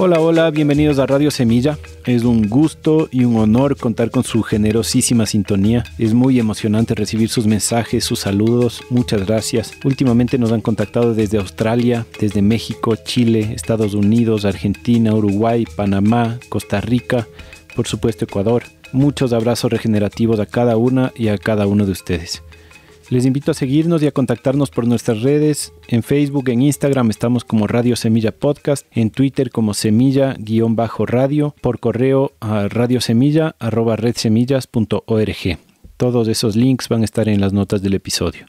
Hola, hola, bienvenidos a Radio Semilla. Es un gusto y un honor contar con su generosísima sintonía. Es muy emocionante recibir sus mensajes, sus saludos. Muchas gracias. Últimamente nos han contactado desde Australia, desde México, Chile, Estados Unidos, Argentina, Uruguay, Panamá, Costa Rica, por supuesto Ecuador. Muchos abrazos regenerativos a cada una y a cada uno de ustedes. Les invito a seguirnos y a contactarnos por nuestras redes. En Facebook, en Instagram estamos como Radio Semilla Podcast, en Twitter como Semilla_radio, por correo a radiosemilla@redsemillas.org. Todos esos links van a estar en las notas del episodio.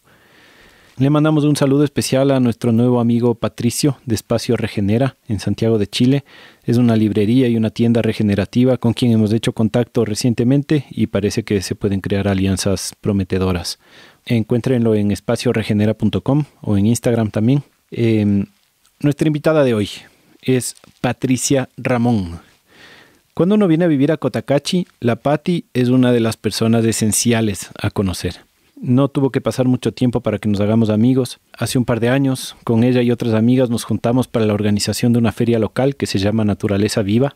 Le mandamos un saludo especial a nuestro nuevo amigo Patricio de Espacio Regenera en Santiago de Chile. Es una librería y una tienda regenerativa con quien hemos hecho contacto recientemente y parece que se pueden crear alianzas prometedoras. Encuéntrenlo en espacioregenera.com o en Instagram también. Nuestra invitada de hoy es Patricia Ramón. Cuando uno viene a vivir a Cotacachi, la Pati es una de las personas esenciales a conocer. No tuvo que pasar mucho tiempo para que nos hagamos amigos. Hace un par de años, con ella y otras amigas nos juntamos para la organización de una feria local que se llama Naturaleza Viva.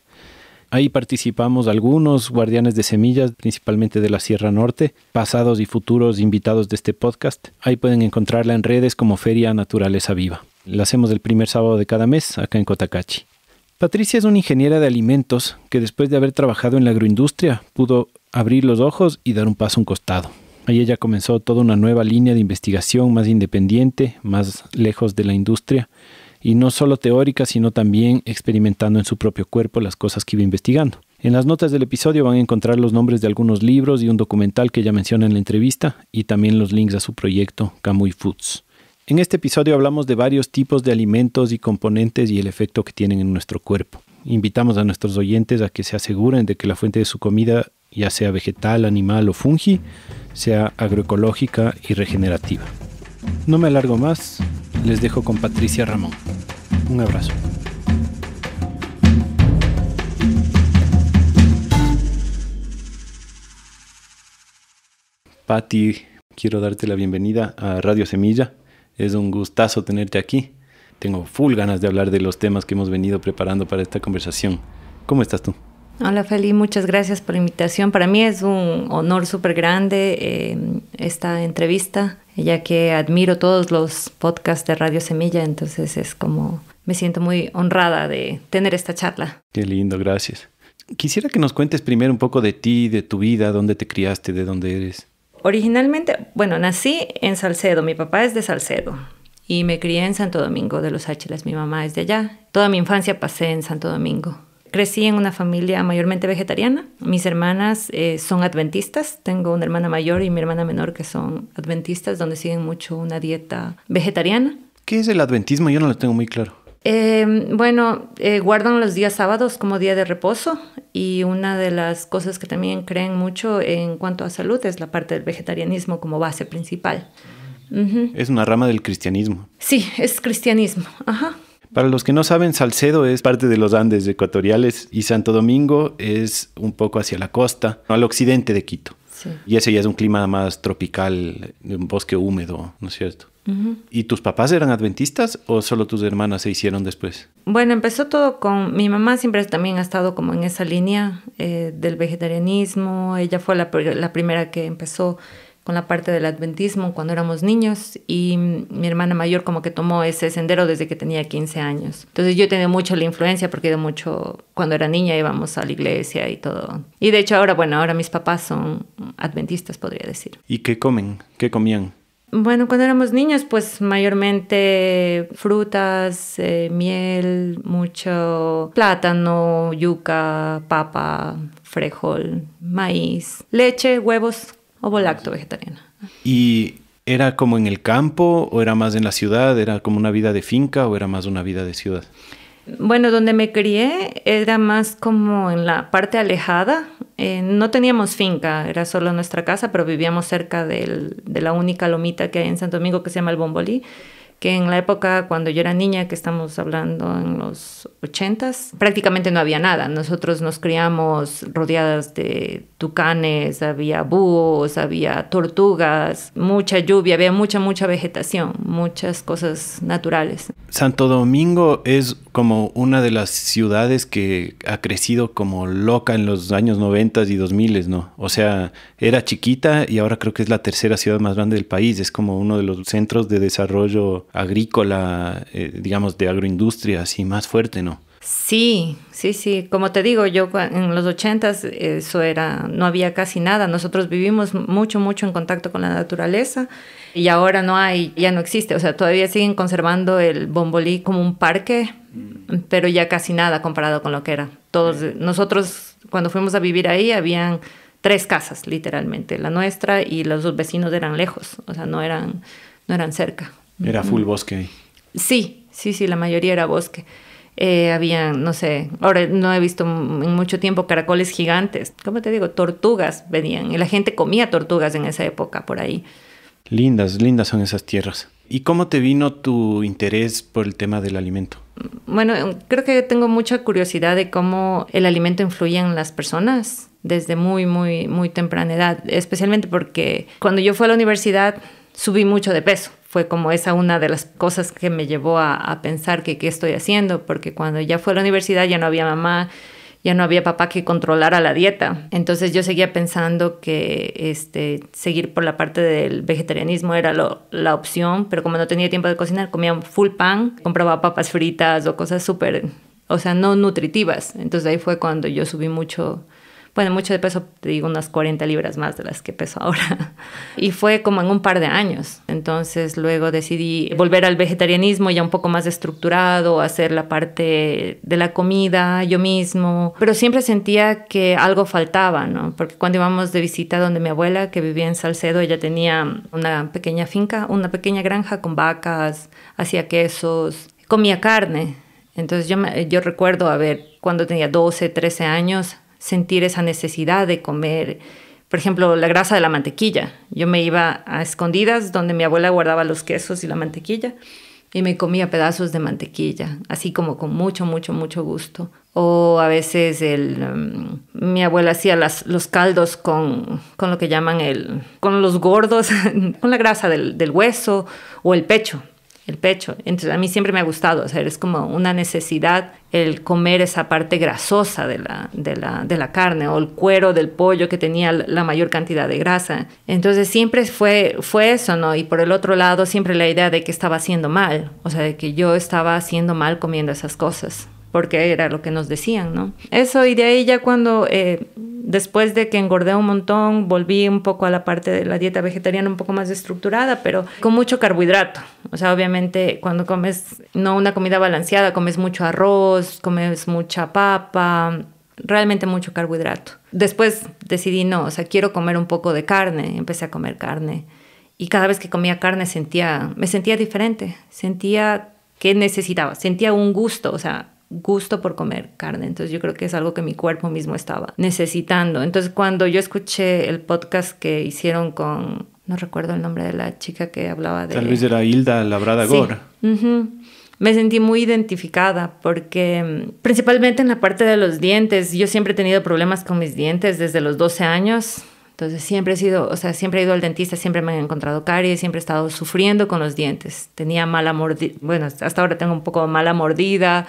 Ahí participamos algunos guardianes de semillas, principalmente de la Sierra Norte, pasados y futuros invitados de este podcast. Ahí pueden encontrarla en redes como Feria Naturaleza Viva. La hacemos el primer sábado de cada mes acá en Cotacachi. Patricia es una ingeniera de alimentos que después de haber trabajado en la agroindustria pudo abrir los ojos y dar un paso a un costado. Ahí ella comenzó toda una nueva línea de investigación más independiente, más lejos de la industria. Y no solo teórica, sino también experimentando en su propio cuerpo las cosas que iba investigando. En las notas del episodio van a encontrar los nombres de algunos libros y un documental que ella menciona en la entrevista y también los links a su proyecto Kamui Foods. En este episodio hablamos de varios tipos de alimentos y componentes y el efecto que tienen en nuestro cuerpo. Invitamos a nuestros oyentes a que se aseguren de que la fuente de su comida, ya sea vegetal, animal o fungi, sea agroecológica y regenerativa. No me alargo más. Les dejo con Patricia Ramón. Un abrazo. Pati, quiero darte la bienvenida a Radio Semilla. Es un gustazo tenerte aquí. Tengo full ganas de hablar de los temas que hemos venido preparando para esta conversación. ¿Cómo estás tú? Hola Feli, muchas gracias por la invitación. Para mí es un honor súper grande esta entrevista, ya que admiro todos los podcasts de Radio Semilla, entonces es como me siento muy honrada de tener esta charla. Qué lindo, gracias. Quisiera que nos cuentes primero un poco de ti, de tu vida, dónde te criaste, de dónde eres. Originalmente, nací en Salcedo, mi papá es de Salcedo y me crié en Santo Domingo de los Áchilas, mi mamá es de allá. Toda mi infancia pasé en Santo Domingo. Crecí en una familia mayormente vegetariana. Mis hermanas son adventistas. Tengo una hermana mayor y mi hermana menor que son adventistas, donde siguen mucho una dieta vegetariana. ¿Qué es el adventismo? Yo no lo tengo muy claro. Guardan los días sábados como día de reposo y una de las cosas que también creen mucho en cuanto a salud es la parte del vegetarianismo como base principal. Uh-huh. Es una rama del cristianismo. Sí, es cristianismo. Ajá. Para los que no saben, Salcedo es parte de los Andes ecuatoriales y Santo Domingo es un poco hacia la costa, al occidente de Quito. Sí. Y ese ya es un clima más tropical, de un bosque húmedo, ¿no es cierto? Uh-huh. ¿Y tus papás eran adventistas o solo tus hermanas se hicieron después? Bueno, empezó todo con mi mamá, siempre también ha estado como en esa línea del vegetarianismo. Ella fue la primera que empezó con la parte del adventismo cuando éramos niños y mi hermana mayor como que tomó ese sendero desde que tenía 15 años. Entonces yo he tenido mucho la influencia porque cuando era niña íbamos a la iglesia y todo. Y de hecho ahora mis papás son adventistas, podría decir. ¿Y qué comen? ¿Qué comían? Bueno, cuando éramos niños, pues mayormente frutas, miel, mucho plátano, yuca, papa, frijol, maíz, leche, huevos. Ovo lacto vegetariana. ¿Y era como en el campo o era más en la ciudad? ¿Era como una vida de finca o era más una vida de ciudad? Bueno, donde me crié era más como en la parte alejada. No teníamos finca, era solo nuestra casa, pero vivíamos cerca de la única lomita que hay en Santo Domingo que se llama El Bombolí, que en la época cuando yo era niña, que estamos hablando en los 80s, prácticamente no había nada. Nosotros nos criamos rodeadas de tucanes, había búhos, había tortugas, mucha lluvia, había mucha vegetación, muchas cosas naturales. Santo Domingo es como una de las ciudades que ha crecido como loca en los años 90 y 2000, ¿no? O sea, era chiquita y ahora creo que es la tercera ciudad más grande del país. Es como uno de los centros de desarrollo agrícola, digamos, de agroindustria, así más fuerte, ¿no? Sí. Como te digo, yo en los 80s eso era, no había casi nada. Nosotros vivimos mucho en contacto con la naturaleza y ahora ya no existe. O sea, todavía siguen conservando el Bombolí como un parque, pero ya casi nada comparado con lo que era. Nosotros cuando fuimos a vivir ahí habían 3 casas, literalmente. La nuestra y los dos vecinos eran lejos, o sea, no eran cerca. Era full bosque ahí. Sí, la mayoría era bosque. Habían, no sé, ahora no he visto en mucho tiempo caracoles gigantes. ¿Cómo te digo? Tortugas venían y la gente comía tortugas en esa época por ahí. Lindas son esas tierras. ¿Y cómo te vino tu interés por el tema del alimento? Bueno, creo que tengo mucha curiosidad de cómo el alimento influye en las personas desde muy temprana edad, especialmente porque cuando yo fui a la universidad subí mucho de peso. Fue como esa una de las cosas que me llevó a pensar que qué estoy haciendo, porque cuando ya fui a la universidad ya no había mamá, ya no había papá que controlara la dieta. Entonces yo seguía pensando que seguir por la parte del vegetarianismo era la opción, pero como no tenía tiempo de cocinar, comía full pan, compraba papas fritas o cosas súper, o sea, no nutritivas. Entonces ahí fue cuando yo subí mucho de peso, te digo, unas 40 libras más de las que peso ahora. Y fue como en un par de años. Entonces luego decidí volver al vegetarianismo ya un poco más estructurado, hacer la parte de la comida yo mismo. Pero siempre sentía que algo faltaba, ¿no? Porque cuando íbamos de visita donde mi abuela, que vivía en Salcedo, ella tenía una pequeña finca, una pequeña granja con vacas, hacía quesos, comía carne. Entonces yo recuerdo, cuando tenía 12, 13 años, sentir esa necesidad de comer, por ejemplo, la grasa de la mantequilla. Yo me iba a escondidas donde mi abuela guardaba los quesos y la mantequilla y me comía pedazos de mantequilla, así como con mucho gusto. O a veces mi abuela hacía los caldos con lo que llaman con los gordos, con la grasa del hueso o el pecho. Entonces a mí siempre me ha gustado, o sea, es como una necesidad el comer esa parte grasosa de la carne o el cuero del pollo que tenía la mayor cantidad de grasa. Entonces siempre fue eso, ¿no? Y por el otro lado siempre la idea de que estaba haciendo mal, o sea, de que yo estaba haciendo mal comiendo esas cosas, porque era lo que nos decían, ¿no? Eso, y de ahí ya cuando, después de que engordé un montón, volví un poco a la parte de la dieta vegetariana un poco más estructurada, pero con mucho carbohidrato. O sea, obviamente cuando comes no una comida balanceada, comes mucho arroz, comes mucha papa, realmente mucho carbohidrato. Después decidí, no, o sea, quiero comer un poco de carne, empecé a comer carne. Y cada vez que comía carne me sentía diferente, sentía que necesitaba, sentía un gusto, o sea, gusto por comer carne. Entonces yo creo que es algo que mi cuerpo mismo estaba necesitando. Entonces cuando yo escuché el podcast que hicieron con, no recuerdo el nombre de la chica que hablaba de... Tal vez era Hilda Labrada Gor. Sí. Uh-huh. Me sentí muy identificada porque principalmente en la parte de los dientes, yo siempre he tenido problemas con mis dientes desde los 12 años. Entonces siempre he ido al dentista, siempre me han encontrado caries, siempre he estado sufriendo con los dientes. Tenía mala mordida, bueno, hasta ahora tengo un poco de mala mordida,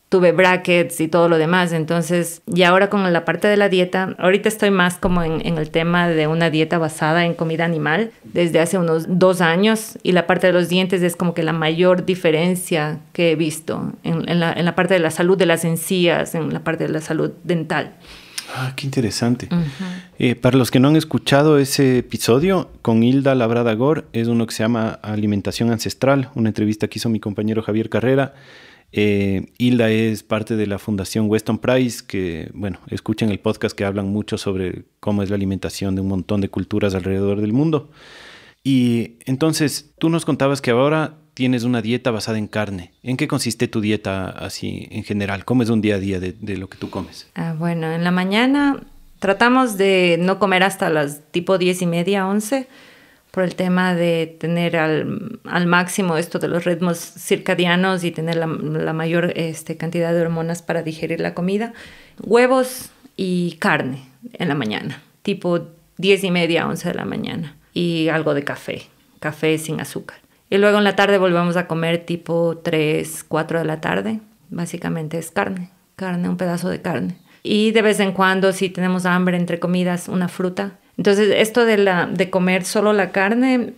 tuve brackets y todo lo demás. Entonces, y ahora con la parte de la dieta, ahorita estoy más como en el tema de una dieta basada en comida animal desde hace unos 2 años, y la parte de los dientes es como que la mayor diferencia que he visto en la parte de la salud de las encías, en la parte de la salud dental. Ah, qué interesante. Uh-huh. Para los que no han escuchado ese episodio con Hilda Labrada Gor, es uno que se llama Alimentación Ancestral, una entrevista que hizo mi compañero Javier Carrera. Hilda es parte de la Fundación Weston Price, que, bueno, escuchen el podcast que hablan mucho sobre cómo es la alimentación de un montón de culturas alrededor del mundo. Y entonces, tú nos contabas que ahora tienes una dieta basada en carne. ¿En qué consiste tu dieta así en general? ¿Cómo es un día a día de lo que tú comes? Bueno, en la mañana tratamos de no comer hasta las tipo 10:30, 11, por el tema de tener al máximo esto de los ritmos circadianos y tener la mayor cantidad de hormonas para digerir la comida. Huevos y carne en la mañana, tipo 10:30, 11 de la mañana. Y algo de café sin azúcar. Y luego en la tarde volvemos a comer tipo 3, 4 de la tarde. Básicamente es carne, un pedazo de carne. Y de vez en cuando, si tenemos hambre entre comidas, una fruta. Entonces, esto de comer solo la carne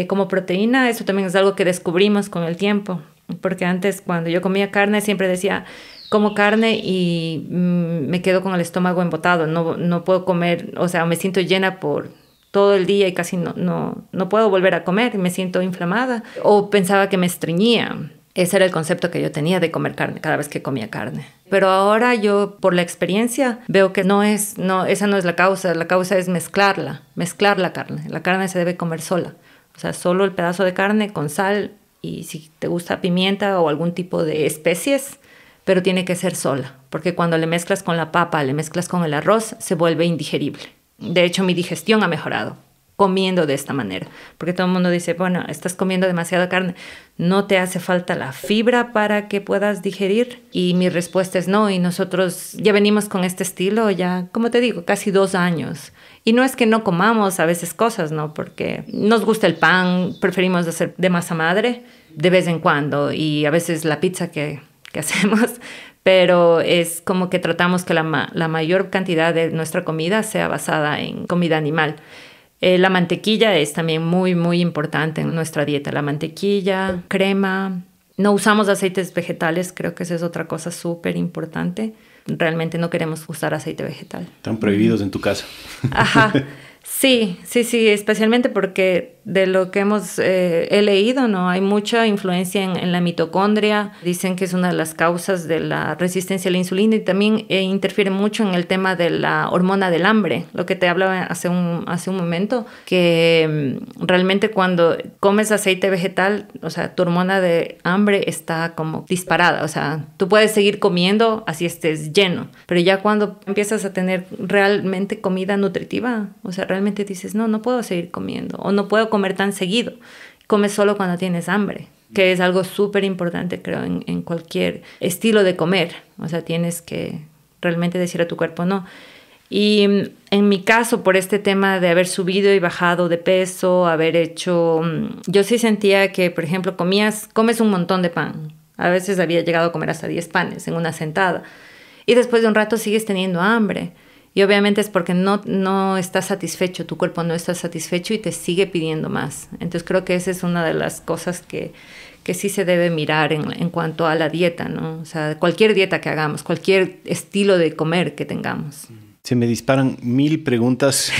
como proteína, eso también es algo que descubrimos con el tiempo. Porque antes, cuando yo comía carne, siempre decía, como carne y me quedo con el estómago embotado. No puedo comer, o sea, me siento llena por todo el día y casi no puedo volver a comer, me siento inflamada. O pensaba que me estreñía. Ese era el concepto que yo tenía de comer carne cada vez que comía carne. Pero ahora yo, por la experiencia, veo que esa no es la causa es mezclar la carne. La carne se debe comer sola. O sea, solo el pedazo de carne con sal y si te gusta pimienta o algún tipo de especies, pero tiene que ser sola. Porque cuando le mezclas con la papa, le mezclas con el arroz, se vuelve indigerible. De hecho, mi digestión ha mejorado comiendo de esta manera. Porque todo el mundo dice, bueno, estás comiendo demasiada carne, ¿no te hace falta la fibra para que puedas digerir? Y mi respuesta es no, y nosotros ya venimos con este estilo ya, como te digo, casi 2 años. Y no es que no comamos a veces cosas, ¿no? Porque nos gusta el pan, preferimos hacer de masa madre de vez en cuando, y a veces la pizza que hacemos, pero es como que tratamos que la mayor cantidad de nuestra comida sea basada en comida animal. La mantequilla es también muy, muy importante en nuestra dieta. La mantequilla, crema. No usamos aceites vegetales, creo que esa es otra cosa súper importante. Realmente no queremos usar aceite vegetal. Están prohibidos en tu casa. Ajá. Sí, especialmente porque de lo que he leído, ¿no? Hay mucha influencia en la mitocondria. Dicen que es una de las causas de la resistencia a la insulina y también interfiere mucho en el tema de la hormona del hambre, lo que te hablaba hace un momento, que realmente cuando comes aceite vegetal, o sea, tu hormona de hambre está como disparada. O sea, tú puedes seguir comiendo así estés lleno, pero ya cuando empiezas a tener realmente comida nutritiva, o sea, realmente dices, no puedo seguir comiendo o no puedo comer tan seguido. Comes solo cuando tienes hambre, que es algo súper importante, creo, en cualquier estilo de comer. O sea, tienes que realmente decir a tu cuerpo no. Y en mi caso, por este tema de haber subido y bajado de peso, yo sí sentía que, por ejemplo, comes un montón de pan. A veces había llegado a comer hasta 10 panes en una sentada. Y después de un rato sigues teniendo hambre. Y obviamente es porque no estás satisfecho, tu cuerpo no está satisfecho y te sigue pidiendo más. Entonces creo que esa es una de las cosas que sí se debe mirar en cuanto a la dieta, ¿no? O sea, cualquier dieta que hagamos, cualquier estilo de comer que tengamos. Se me disparan 1000 preguntas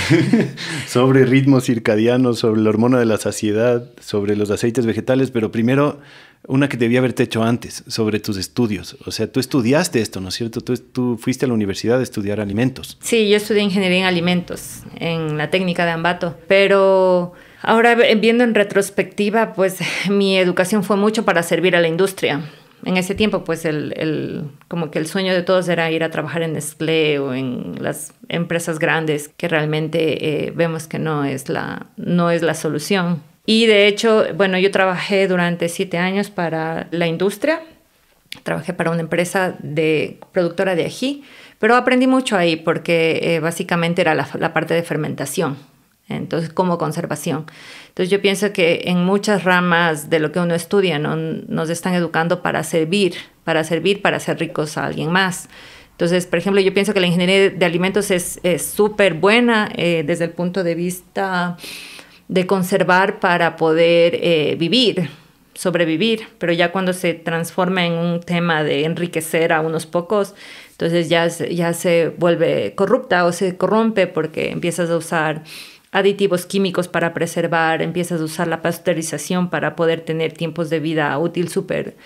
sobre ritmos circadianos, sobre la hormona de la saciedad, sobre los aceites vegetales, pero primero una que debía haberte hecho antes, sobre tus estudios. O sea, tú estudiaste esto, ¿no es cierto? Tú fuiste a la universidad a estudiar alimentos. Sí, yo estudié ingeniería en alimentos en la técnica de Ambato, pero ahora viendo en retrospectiva, pues mi educación fue mucho para servir a la industria. En ese tiempo, pues como que el sueño de todos era ir a trabajar en Nestlé o en las empresas grandes, que realmente vemos que no es la solución. Y de hecho, bueno, yo trabajé durante 7 años para la industria. Trabajé para una empresa productora de ají, pero aprendí mucho ahí porque básicamente era la parte de fermentación. Entonces, como conservación. Entonces, yo pienso que en muchas ramas de lo que uno estudia, ¿no? Nos están educando para servir, para hacer ricos a alguien más. Entonces, por ejemplo, yo pienso que la ingeniería de alimentos es súper buena desde el punto de vista de conservar para poder sobrevivir, pero ya cuando se transforma en un tema de enriquecer a unos pocos, entonces ya se vuelve corrupta o se corrompe porque empiezas a usar aditivos químicos para preservar, empiezas a usar la pasteurización para poder tener tiempos de vida útil súper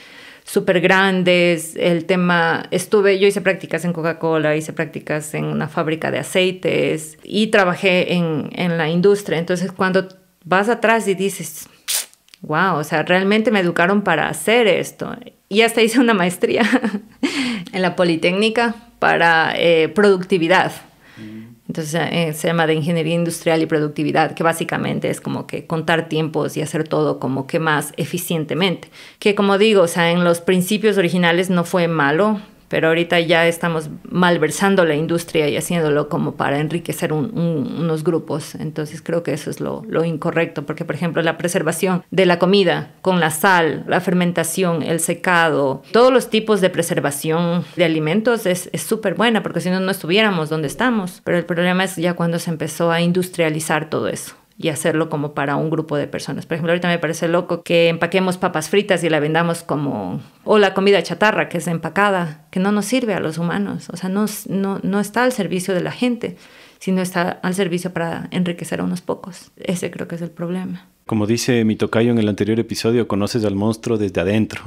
grandes. Yo hice prácticas en Coca-Cola, hice prácticas en una fábrica de aceites y trabajé en la industria. Entonces, cuando vas atrás y dices, wow, o sea, realmente me educaron para hacer esto. Y hasta hice una maestría en la Politécnica para productividad. Entonces se llama de ingeniería industrial y productividad, que básicamente es como que contar tiempos y hacer todo como que más eficientemente. Que como digo, o sea, en los principios originales no fue malo, pero ahorita ya estamos malversando la industria y haciéndolo como para enriquecer unos grupos. Entonces creo que eso es lo incorrecto, porque por ejemplo la preservación de la comida con la sal, la fermentación, el secado, todos los tipos de preservación de alimentos es súper buena, porque si no, no estuviéramos donde estamos. Pero el problema es ya cuando se empezó a industrializar todo eso y hacerlo como para un grupo de personas. Por ejemplo, ahorita me parece loco que empaquemos papas fritas y la vendamos como... o la comida chatarra que es empacada, que no nos sirve a los humanos. O sea, no está al servicio de la gente, sino está al servicio para enriquecer a unos pocos. Ese creo que es el problema. Como dice mi tocayo en el anterior episodio, conoces al monstruo desde adentro.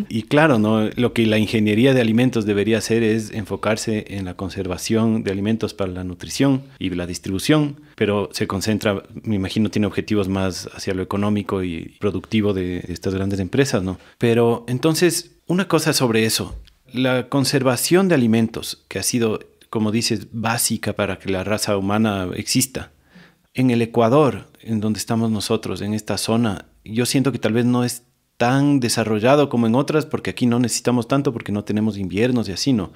Y claro, ¿no? Lo que la ingeniería de alimentos debería hacer es enfocarse en la conservación de alimentos para la nutrición y la distribución, pero se concentra, me imagino, tiene objetivos más hacia lo económico y productivo de estas grandes empresas, ¿no? Pero entonces, una cosa sobre eso, la conservación de alimentos, que ha sido, como dices, básica para que la raza humana exista. En el Ecuador, en donde estamos nosotros, en esta zona, yo siento que tal vez no es tan desarrollado como en otras, porque aquí no necesitamos tanto, porque no tenemos inviernos y así, ¿no?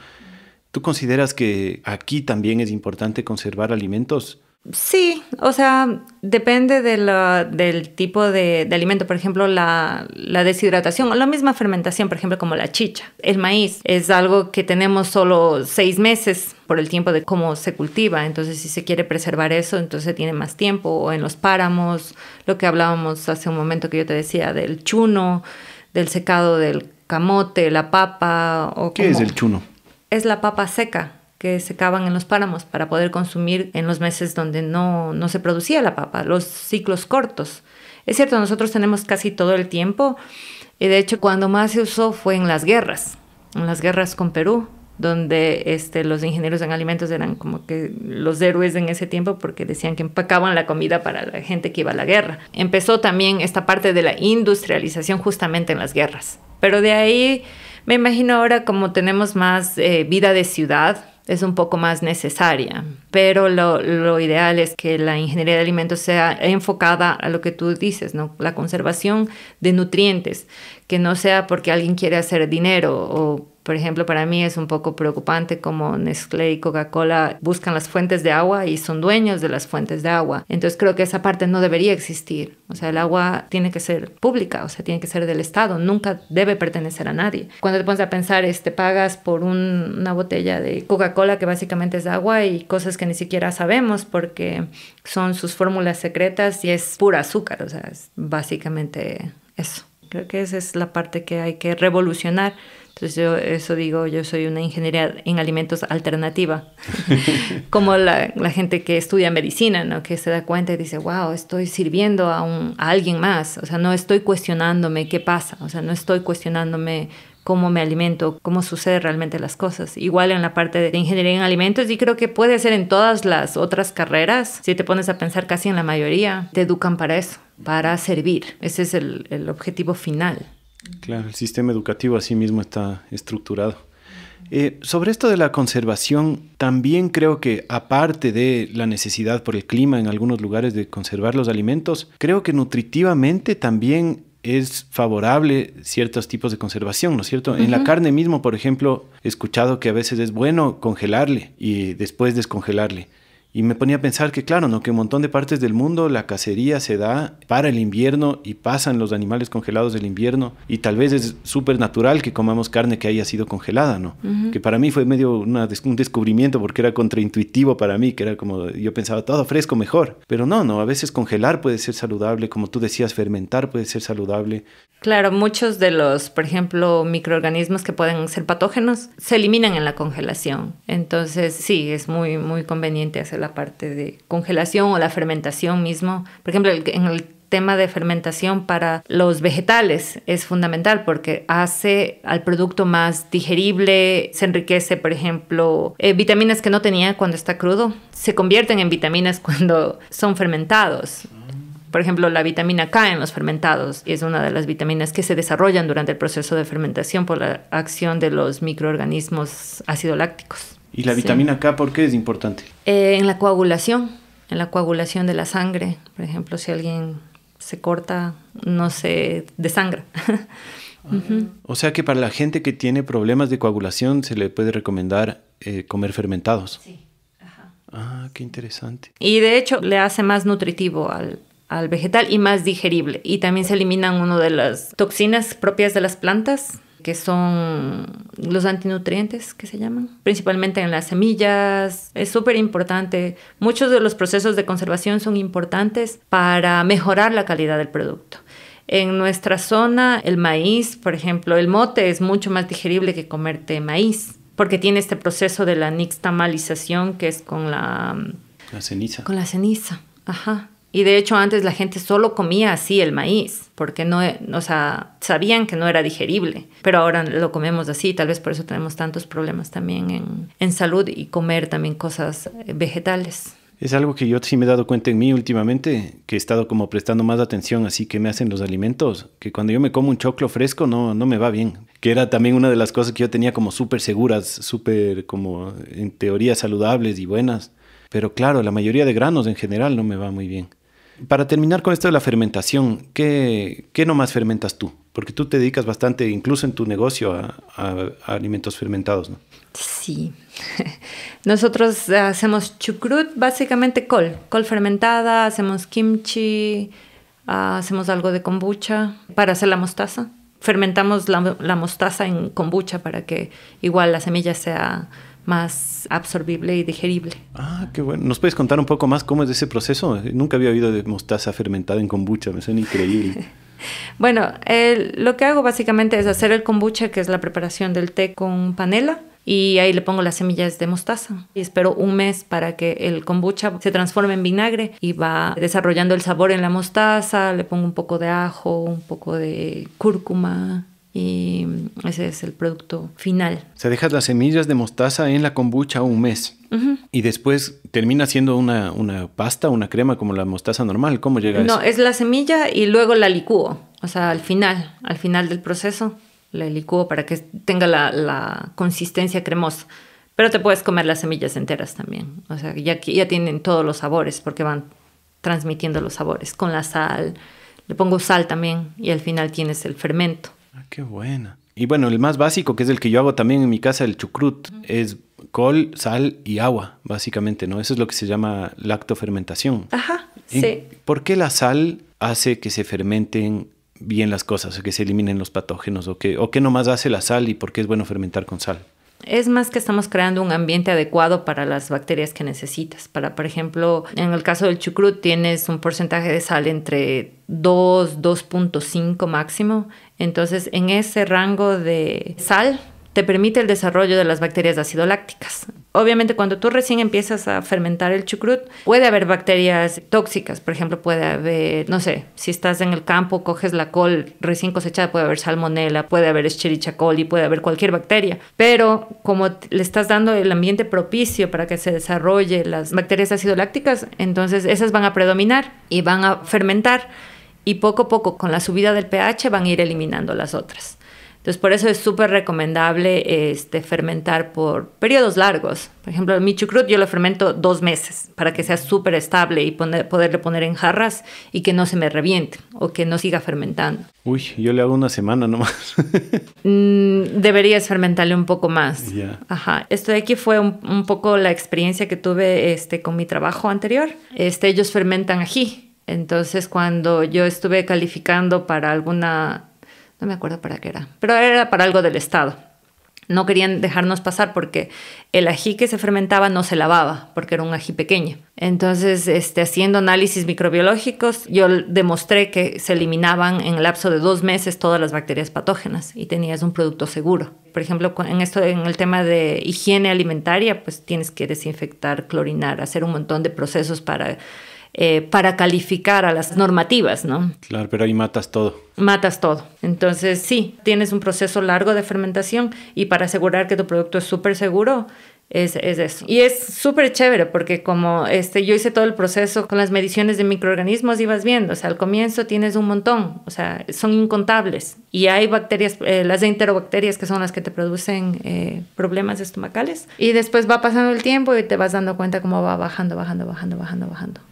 ¿Tú consideras que aquí también es importante conservar alimentos? Sí, o sea, depende del tipo de alimento. Por ejemplo, la deshidratación o la misma fermentación, por ejemplo, como la chicha. El maíz es algo que tenemos solo 6 meses por el tiempo de cómo se cultiva. Entonces, si se quiere preservar eso, entonces tiene más tiempo. O en los páramos, lo que hablábamos hace un momento que yo te decía, del chuno, del secado del camote, la papa. ¿Qué es el chuno? Es la papa seca que secaban en los páramos para poder consumir en los meses donde no se producía la papa, los ciclos cortos. Es cierto, nosotros tenemos casi todo el tiempo, y de hecho cuando más se usó fue en las guerras con Perú, donde los ingenieros en alimentos eran como que los héroes en ese tiempo porque decían que empacaban la comida para la gente que iba a la guerra. Empezó también esta parte de la industrialización justamente en las guerras, pero de ahí me imagino ahora como tenemos más vida de ciudad, es un poco más necesaria, pero lo ideal es que la ingeniería de alimentos sea enfocada a lo que tú dices, ¿no? La conservación de nutrientes, que no sea porque alguien quiere hacer dinero o, por ejemplo, para mí es un poco preocupante como Nestlé y Coca-Cola buscan las fuentes de agua y son dueños de las fuentes de agua. Entonces creo que esa parte no debería existir. O sea, el agua tiene que ser pública, o sea, tiene que ser del Estado, nunca debe pertenecer a nadie. Cuando te pones a pensar, pagas por una botella de Coca-Cola que básicamente es agua y cosas que ni siquiera sabemos porque son sus fórmulas secretas y es pura azúcar, o sea, es básicamente eso. Creo que esa es la parte que hay que revolucionar. Entonces yo soy una ingeniería en alimentos alternativa, como la gente que estudia medicina, ¿no? Que se da cuenta y dice, wow, estoy sirviendo a alguien más, o sea, no estoy cuestionándome qué pasa, o sea, no estoy cuestionándome cómo me alimento, cómo suceden realmente las cosas. Igual en la parte de ingeniería en alimentos, y creo que puede ser en todas las otras carreras, si te pones a pensar casi en la mayoría, te educan para eso, para servir, ese es el objetivo final. Claro, el sistema educativo así mismo está estructurado. Sobre esto de la conservación, también creo que aparte de la necesidad por el clima en algunos lugares de conservar los alimentos, creo que nutritivamente también es favorable ciertos tipos de conservación, ¿no es cierto? Uh-huh. En la carne mismo, por ejemplo, he escuchado que a veces es bueno congelarle y después descongelarle. Y me ponía a pensar que, claro, ¿no? Que en un montón de partes del mundo la cacería se da para el invierno y pasan los animales congelados del invierno y tal vez es súper natural que comamos carne que haya sido congelada, ¿no? Uh-huh. Que para mí fue medio un descubrimiento porque era contraintuitivo para mí, que era como, yo pensaba todo fresco mejor, pero no, a veces congelar puede ser saludable, como tú decías, fermentar puede ser saludable. Claro, muchos de los, por ejemplo, microorganismos que pueden ser patógenos se eliminan en la congelación. Entonces, sí, es muy, muy conveniente hacer la parte de congelación o la fermentación mismo. Por ejemplo, en el tema de fermentación para los vegetales es fundamental porque hace al producto más digerible, se enriquece, por ejemplo, vitaminas que no tenía cuando está crudo, se convierten en vitaminas cuando son fermentados. Por ejemplo, la vitamina K en los fermentados es una de las vitaminas que se desarrollan durante el proceso de fermentación por la acción de los microorganismos ácido lácticos. ¿Y la vitamina K por qué es importante? En la coagulación de la sangre. Por ejemplo, si alguien se corta, no se desangra. O sea que para la gente que tiene problemas de coagulación se le puede recomendar comer fermentados. Sí. Ajá. Ah, qué interesante. Y de hecho le hace más nutritivo al vegetal y más digerible. Y también se eliminan una de las toxinas propias de las plantas, que son los antinutrientes, que se llaman, principalmente en las semillas. Es súper importante. Muchos de los procesos de conservación son importantes para mejorar la calidad del producto. En nuestra zona, el maíz, por ejemplo, el mote es mucho más digerible que comerte maíz, porque tiene este proceso de la nixtamalización, que es con la ceniza. Con la ceniza, ajá. Y de hecho antes la gente solo comía así el maíz, porque no, o sea, sabían que no era digerible, pero ahora lo comemos así, tal vez por eso tenemos tantos problemas también en salud y comer también cosas vegetales. Es algo que yo sí me he dado cuenta en mí últimamente, que he estado como prestando más atención así que me hacen los alimentos, que cuando yo me como un choclo fresco no me va bien, que era también una de las cosas que yo tenía como súper seguras, súper como en teoría saludables y buenas, pero claro, la mayoría de granos en general no me va muy bien. Para terminar con esto de la fermentación, ¿qué nomás fermentas tú? Porque tú te dedicas bastante, incluso en tu negocio, a alimentos fermentados, ¿no? Sí. Nosotros hacemos chucrut, básicamente col fermentada, hacemos kimchi, hacemos algo de kombucha para hacer la mostaza. Fermentamos la mostaza en kombucha para que igual la semilla sea más absorbible y digerible. Ah, qué bueno. ¿Nos puedes contar un poco más cómo es ese proceso? Nunca había oído de mostaza fermentada en kombucha, me suena increíble. Bueno, lo que hago básicamente es hacer el kombucha, que es la preparación del té con panela, y ahí le pongo las semillas de mostaza y espero un mes para que el kombucha se transforme en vinagre y va desarrollando el sabor en la mostaza. Le pongo un poco de ajo, un poco de cúrcuma y ese es el producto final. O sea, dejas las semillas de mostaza en la kombucha un mes. Uh-huh. Y después termina siendo una pasta, una crema como la mostaza normal. ¿Cómo llega a eso? No, es la semilla y luego la licúo. O sea, al final del proceso la licúo para que tenga la consistencia cremosa. Pero te puedes comer las semillas enteras también. O sea, ya tienen todos los sabores porque van transmitiendo los sabores. Con la sal, le pongo sal también y al final tienes el fermento. Ah, qué buena. Y bueno, el más básico, que es el que yo hago también en mi casa, el chucrut, es col, sal y agua, básicamente, ¿no? Eso es lo que se llama lactofermentación. Ajá, sí. ¿Por qué la sal hace que se fermenten bien las cosas, o que se eliminen los patógenos? ¿O qué nomás hace la sal y por qué es bueno fermentar con sal? Es más que estamos creando un ambiente adecuado para las bacterias que necesitas. Por ejemplo, en el caso del chucrut tienes un porcentaje de sal entre 2.5 máximo. Entonces, en ese rango de sal te permite el desarrollo de las bacterias acidolácticas. Obviamente, cuando tú recién empiezas a fermentar el chucrut, puede haber bacterias tóxicas. Por ejemplo, puede haber, no sé, si estás en el campo, coges la col recién cosechada, puede haber salmonela, puede haber Escherichia coli, puede haber cualquier bacteria. Pero como le estás dando el ambiente propicio para que se desarrolle las bacterias acidolácticas, entonces esas van a predominar y van a fermentar y poco a poco, con la subida del pH, van a ir eliminando las otras. Entonces, por eso es súper recomendable fermentar por periodos largos. Por ejemplo, mi chucrut yo lo fermento 2 meses para que sea súper estable y poderle poner en jarras y que no se me reviente o que no siga fermentando. Uy, yo le hago 1 semana nomás. Deberías fermentarle un poco más. Yeah. Ajá. Esto de aquí fue un poco la experiencia que tuve con mi trabajo anterior. Ellos fermentan ají. Entonces, cuando yo estuve calificando para alguna... No me acuerdo para qué era, pero era para algo del estado. No querían dejarnos pasar porque el ají que se fermentaba no se lavaba, porque era un ají pequeño. Entonces, haciendo análisis microbiológicos, yo demostré que se eliminaban en el lapso de 2 meses todas las bacterias patógenas y tenías un producto seguro. Por ejemplo, en el tema de higiene alimentaria, pues tienes que desinfectar, clorinar, hacer un montón de procesos para calificar a las normativas, ¿no? Claro, pero ahí matas todo. Matas todo. Entonces, sí, tienes un proceso largo de fermentación y para asegurar que tu producto es súper seguro, Es eso. Y es súper chévere porque como yo hice todo el proceso con las mediciones de microorganismos y vas viendo, o sea, al comienzo tienes un montón, o sea, son incontables. Y hay bacterias, las enterobacterias que son las que te producen problemas estomacales. Y después va pasando el tiempo y te vas dando cuenta cómo va bajando,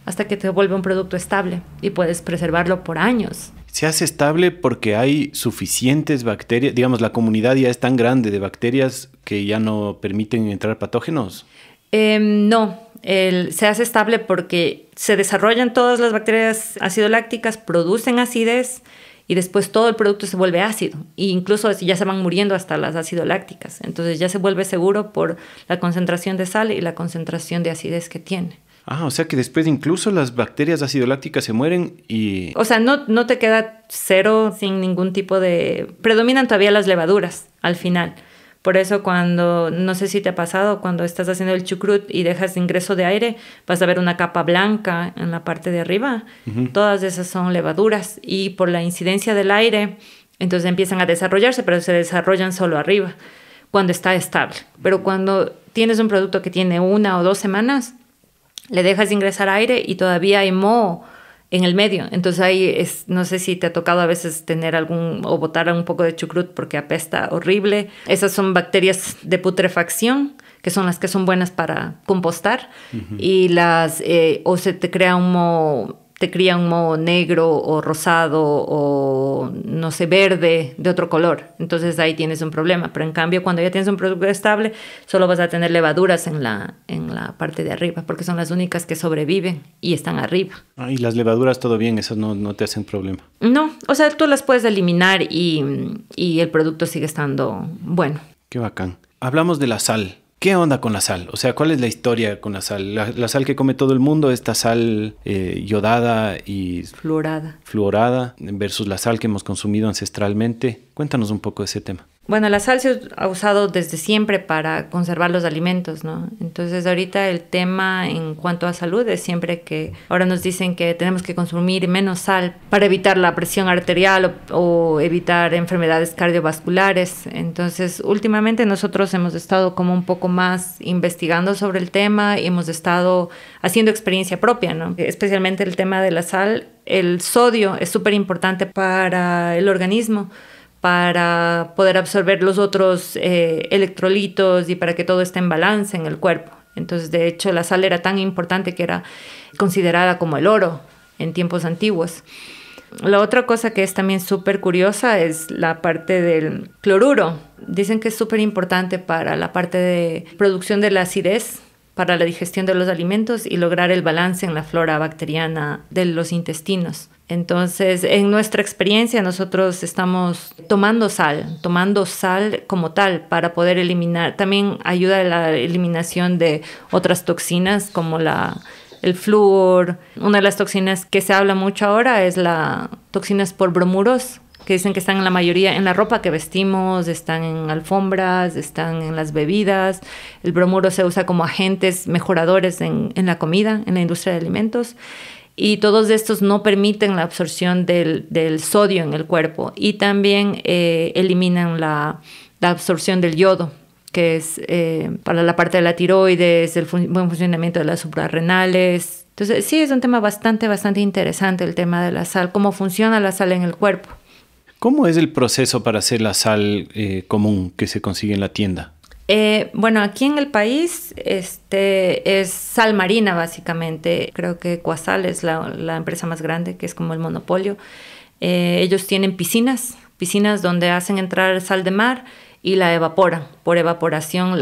hasta que te vuelve un producto estable y puedes preservarlo por años. Se hace estable porque hay suficientes bacterias, digamos, la comunidad ya es tan grande de bacterias que ya no permiten entrar patógenos. No, se hace estable porque se desarrollan todas las bacterias acidolácticas, producen acidez y después todo el producto se vuelve ácido. E incluso ya se van muriendo hasta las acidolácticas. Entonces ya se vuelve seguro por la concentración de sal y la concentración de acidez que tiene. Ah, o sea que después incluso las bacterias acidolácticas se mueren y... O sea, no te queda cero sin ningún tipo de... Predominan todavía las levaduras al final. Por eso cuando, no sé si te ha pasado, cuando estás haciendo el chucrut y dejas ingreso de aire, vas a ver una capa blanca en la parte de arriba. Uh-huh. Todas esas son levaduras y por la incidencia del aire, entonces empiezan a desarrollarse, pero se desarrollan solo arriba, cuando está estable. Pero cuando tienes un producto que tiene 1 o 2 semanas, le dejas ingresar aire y todavía hay moho en el medio. Entonces ahí no sé si te ha tocado a veces tener o botar un poco de chucrut porque apesta horrible. Esas son bacterias de putrefacción, que son las que son buenas para compostar. Uh-huh. Y o se te crea un moho negro o rosado o no sé, verde de otro color. Entonces ahí tienes un problema. Pero en cambio cuando ya tienes un producto estable solo vas a tener levaduras en la parte de arriba porque son las únicas que sobreviven y están arriba. Ah, y las levaduras todo bien, esas no te hacen problema. No, o sea, tú las puedes eliminar y el producto sigue estando bueno. Qué bacán. Hablamos de la sal. ¿Qué onda con la sal? O sea, ¿cuál es la historia con la sal? La sal que come todo el mundo, esta sal yodada y... Fluorada versus la sal que hemos consumido ancestralmente. Cuéntanos un poco de ese tema. Bueno, la sal se ha usado desde siempre para conservar los alimentos, ¿no? Entonces ahorita el tema en cuanto a salud es siempre que ahora nos dicen que tenemos que consumir menos sal para evitar la presión arterial o evitar enfermedades cardiovasculares. Entonces últimamente nosotros hemos estado como un poco más investigando sobre el tema y hemos estado haciendo experiencia propia, ¿no? Especialmente el tema de la sal. El sodio es súper importante para el organismo, para poder absorber los otros electrolitos y para que todo esté en balance en el cuerpo. Entonces, de hecho, la sal era tan importante que era considerada como el oro en tiempos antiguos. La otra cosa que es también súper curiosa es la parte del cloruro. Dicen que es súper importante para la parte de producción de la acidez, para la digestión de los alimentos y lograr el balance en la flora bacteriana de los intestinos. Entonces, en nuestra experiencia, nosotros estamos tomando sal como tal para poder eliminar. También ayuda a la eliminación de otras toxinas como el flúor. Una de las toxinas que se habla mucho ahora es la toxinas por bromuros, que dicen que están en la mayoría en la ropa que vestimos, están en alfombras, están en las bebidas. El bromuro se usa como agentes mejoradores en la comida, en la industria de alimentos. Y todos estos no permiten la absorción del sodio en el cuerpo y también eliminan la absorción del yodo, que es para la parte de la tiroides, el buen funcionamiento de las suprarrenales. Entonces sí, es un tema bastante interesante el tema de la sal, cómo funciona la sal en el cuerpo. ¿Cómo es el proceso para hacer la sal común que se consigue en la tienda? Bueno, aquí en el país es sal marina básicamente. Creo que Coasal es la empresa más grande, que es como el monopolio. Ellos tienen piscinas donde hacen entrar sal de mar y la evaporan. Por evaporación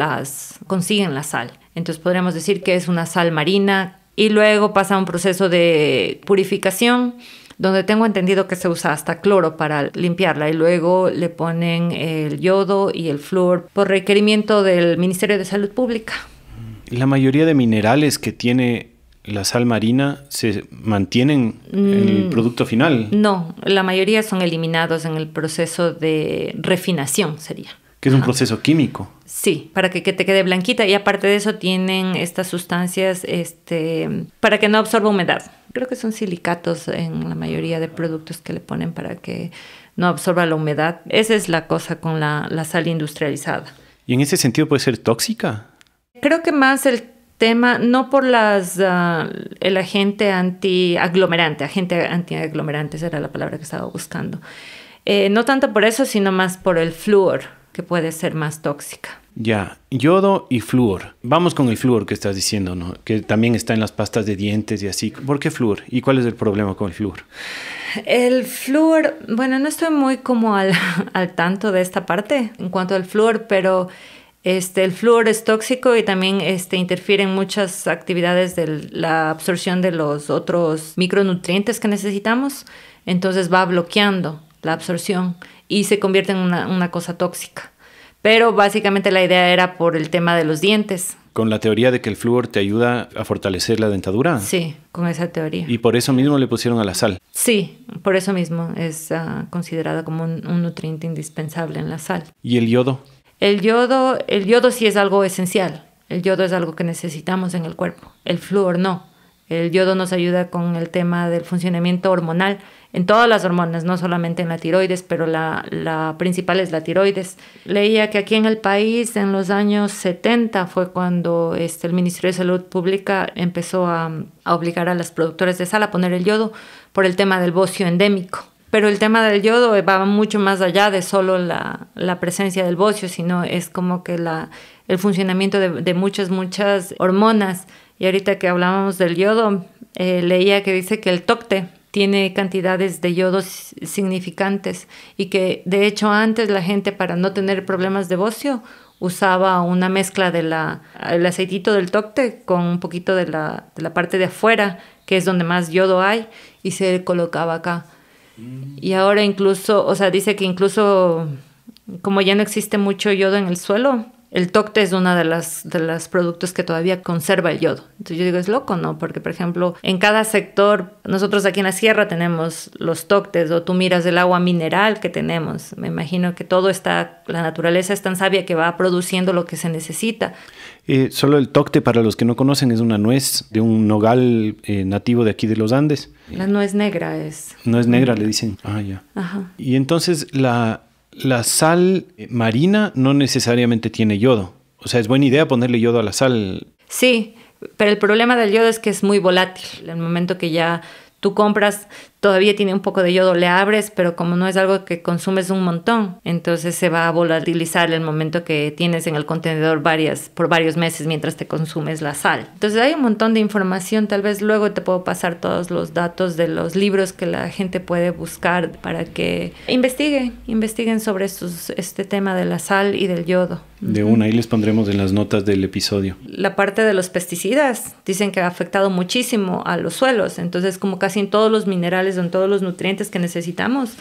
consiguen la sal. Entonces podríamos decir que es una sal marina y luego pasa un proceso de purificación donde tengo entendido que se usa hasta cloro para limpiarla y luego le ponen el yodo y el flúor por requerimiento del Ministerio de Salud Pública. La mayoría de minerales que tiene la sal marina se mantienen en el producto final. No, la mayoría son eliminados en el proceso de refinación, sería. Que es un proceso químico. Sí, para que te quede blanquita y aparte de eso tienen estas sustancias para que no absorba humedad. Creo que son silicatos en la mayoría de productos que le ponen para que no absorba la humedad. Esa es la cosa con la sal industrializada. ¿Y en ese sentido puede ser tóxica? Creo que más el tema, no por el agente antiaglomerante esa era la palabra que estaba buscando. No tanto por eso, sino más por el flúor, que puede ser más tóxica. Ya, yodo y flúor. Vamos con el flúor que estás diciendo, ¿no? Que también está en las pastas de dientes y así. ¿Por qué flúor? ¿Y cuál es el problema con el flúor? El flúor, bueno, no estoy muy como al tanto de esta parte en cuanto al flúor, pero el flúor es tóxico y también interfiere en muchas actividades de la absorción de los otros micronutrientes que necesitamos. Entonces va bloqueando la absorción y se convierte en una cosa tóxica. Pero básicamente la idea era por el tema de los dientes. ¿Con la teoría de que el flúor te ayuda a fortalecer la dentadura? Sí, con esa teoría. ¿Y por eso mismo le pusieron a la sal? Sí, por eso mismo es considerada como un nutriente indispensable en la sal. ¿Y el yodo? El yodo sí es algo esencial. El yodo es algo que necesitamos en el cuerpo. El flúor no. El yodo nos ayuda con el tema del funcionamiento hormonal en todas las hormonas, no solamente en la tiroides, pero la principal es la tiroides. Leía que aquí en el país en los años 70 fue cuando el Ministerio de Salud Pública empezó a obligar a las productoras de sal a poner el yodo por el tema del bocio endémico. Pero el tema del yodo va mucho más allá de solo la presencia del bocio, sino es como que el funcionamiento de muchas hormonas. Y ahorita que hablábamos del yodo, leía que dice que el tocte tiene cantidades de yodo significantes y que de hecho antes la gente, para no tener problemas de bocio, usaba una mezcla del aceitito del tocte con un poquito de la parte de afuera, que es donde más yodo hay, y se colocaba acá. Y ahora incluso, o sea, dice que incluso como ya no existe mucho yodo en el suelo, el tocte es uno de los productos que todavía conserva el yodo. Entonces yo digo, es loco, ¿no? Porque, por ejemplo, en cada sector, nosotros aquí en la sierra tenemos los toctes, o tú miras el agua mineral que tenemos. Me imagino que todo está, la naturaleza es tan sabia que va produciendo lo que se necesita. Solo el tocte, para los que no conocen, es una nuez de un nogal nativo de aquí de los Andes. La nuez negra es. No es negra, le dicen. Ah, ya. Ajá. Y entonces la sal marina no necesariamente tiene yodo. O sea, es buena idea ponerle yodo a la sal. Sí, pero el problema del yodo es que es muy volátil. En el momento que ya tú compras, todavía tiene un poco de yodo, le abres, pero como no es algo que consumes un montón, entonces se va a volatilizar el momento que tienes en el contenedor por varios meses mientras te consumes la sal. Entonces hay un montón de información, tal vez luego te puedo pasar todos los datos de los libros que la gente puede buscar para que investiguen sobre este tema de la sal y del yodo. De una, ahí les pondremos en las notas del episodio. La parte de los pesticidas, dicen que ha afectado muchísimo a los suelos, entonces como casi en todos los minerales, en todos los nutrientes que necesitamos,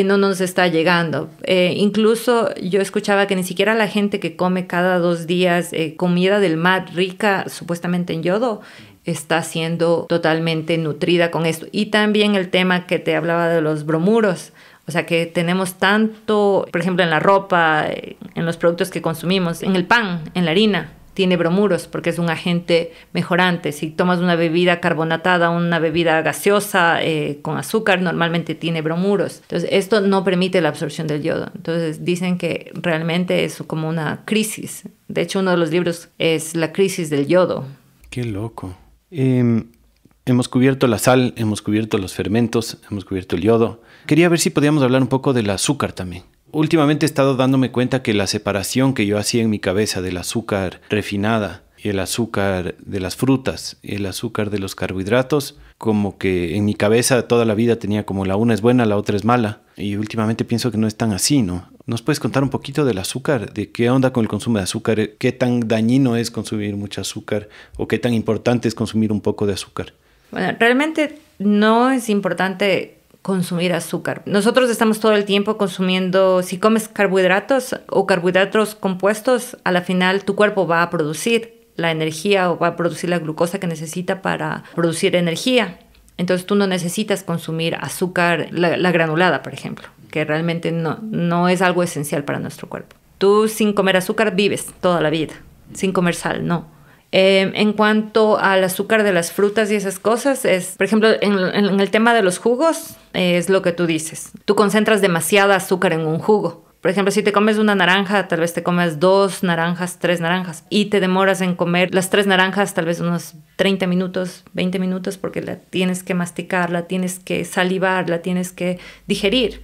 no nos está llegando. Incluso yo escuchaba que ni siquiera la gente que come cada 2 días comida del mar rica supuestamente en yodo está siendo totalmente nutrida con esto. Y también el tema que te hablaba de los bromuros. O sea que tenemos tanto, por ejemplo, en la ropa, en los productos que consumimos, en el pan, en la harina, tiene bromuros porque es un agente mejorante. Si tomas una bebida carbonatada, una bebida gaseosa con azúcar, normalmente tiene bromuros. Entonces, esto no permite la absorción del yodo. Entonces, dicen que realmente es como una crisis. De hecho, uno de los libros es La crisis del yodo. Qué loco. Hemos cubierto la sal, hemos cubierto los fermentos, hemos cubierto el yodo. Quería ver si podíamos hablar un poco del azúcar también. Últimamente he estado dándome cuenta que la separación que yo hacía en mi cabeza del azúcar refinada y el azúcar de las frutas y el azúcar de los carbohidratos, como que en mi cabeza toda la vida tenía como la una es buena, la otra es mala. Y últimamente pienso que no es tan así, ¿no? ¿Nos puedes contar un poquito del azúcar? ¿De qué onda con el consumo de azúcar? ¿Qué tan dañino es consumir mucho azúcar? ¿O qué tan importante es consumir un poco de azúcar? Bueno, realmente no es importante consumir azúcar. Nosotros estamos todo el tiempo consumiendo, si comes carbohidratos o carbohidratos compuestos, a la final tu cuerpo va a producir la energía o va a producir la glucosa que necesita para producir energía. Entonces tú no necesitas consumir azúcar, la granulada, por ejemplo, que realmente no es algo esencial para nuestro cuerpo. Tú sin comer azúcar vives toda la vida, sin comer sal, no. En cuanto al azúcar de las frutas y esas cosas, por ejemplo, en el tema de los jugos, es lo que tú dices. Tú concentras demasiada azúcar en un jugo. Por ejemplo, si te comes una naranja, tal vez te comes 2 naranjas, 3 naranjas y te demoras en comer las 3 naranjas tal vez unos 30 minutos, 20 minutos porque la tienes que masticar, la tienes que salivar, la tienes que digerir.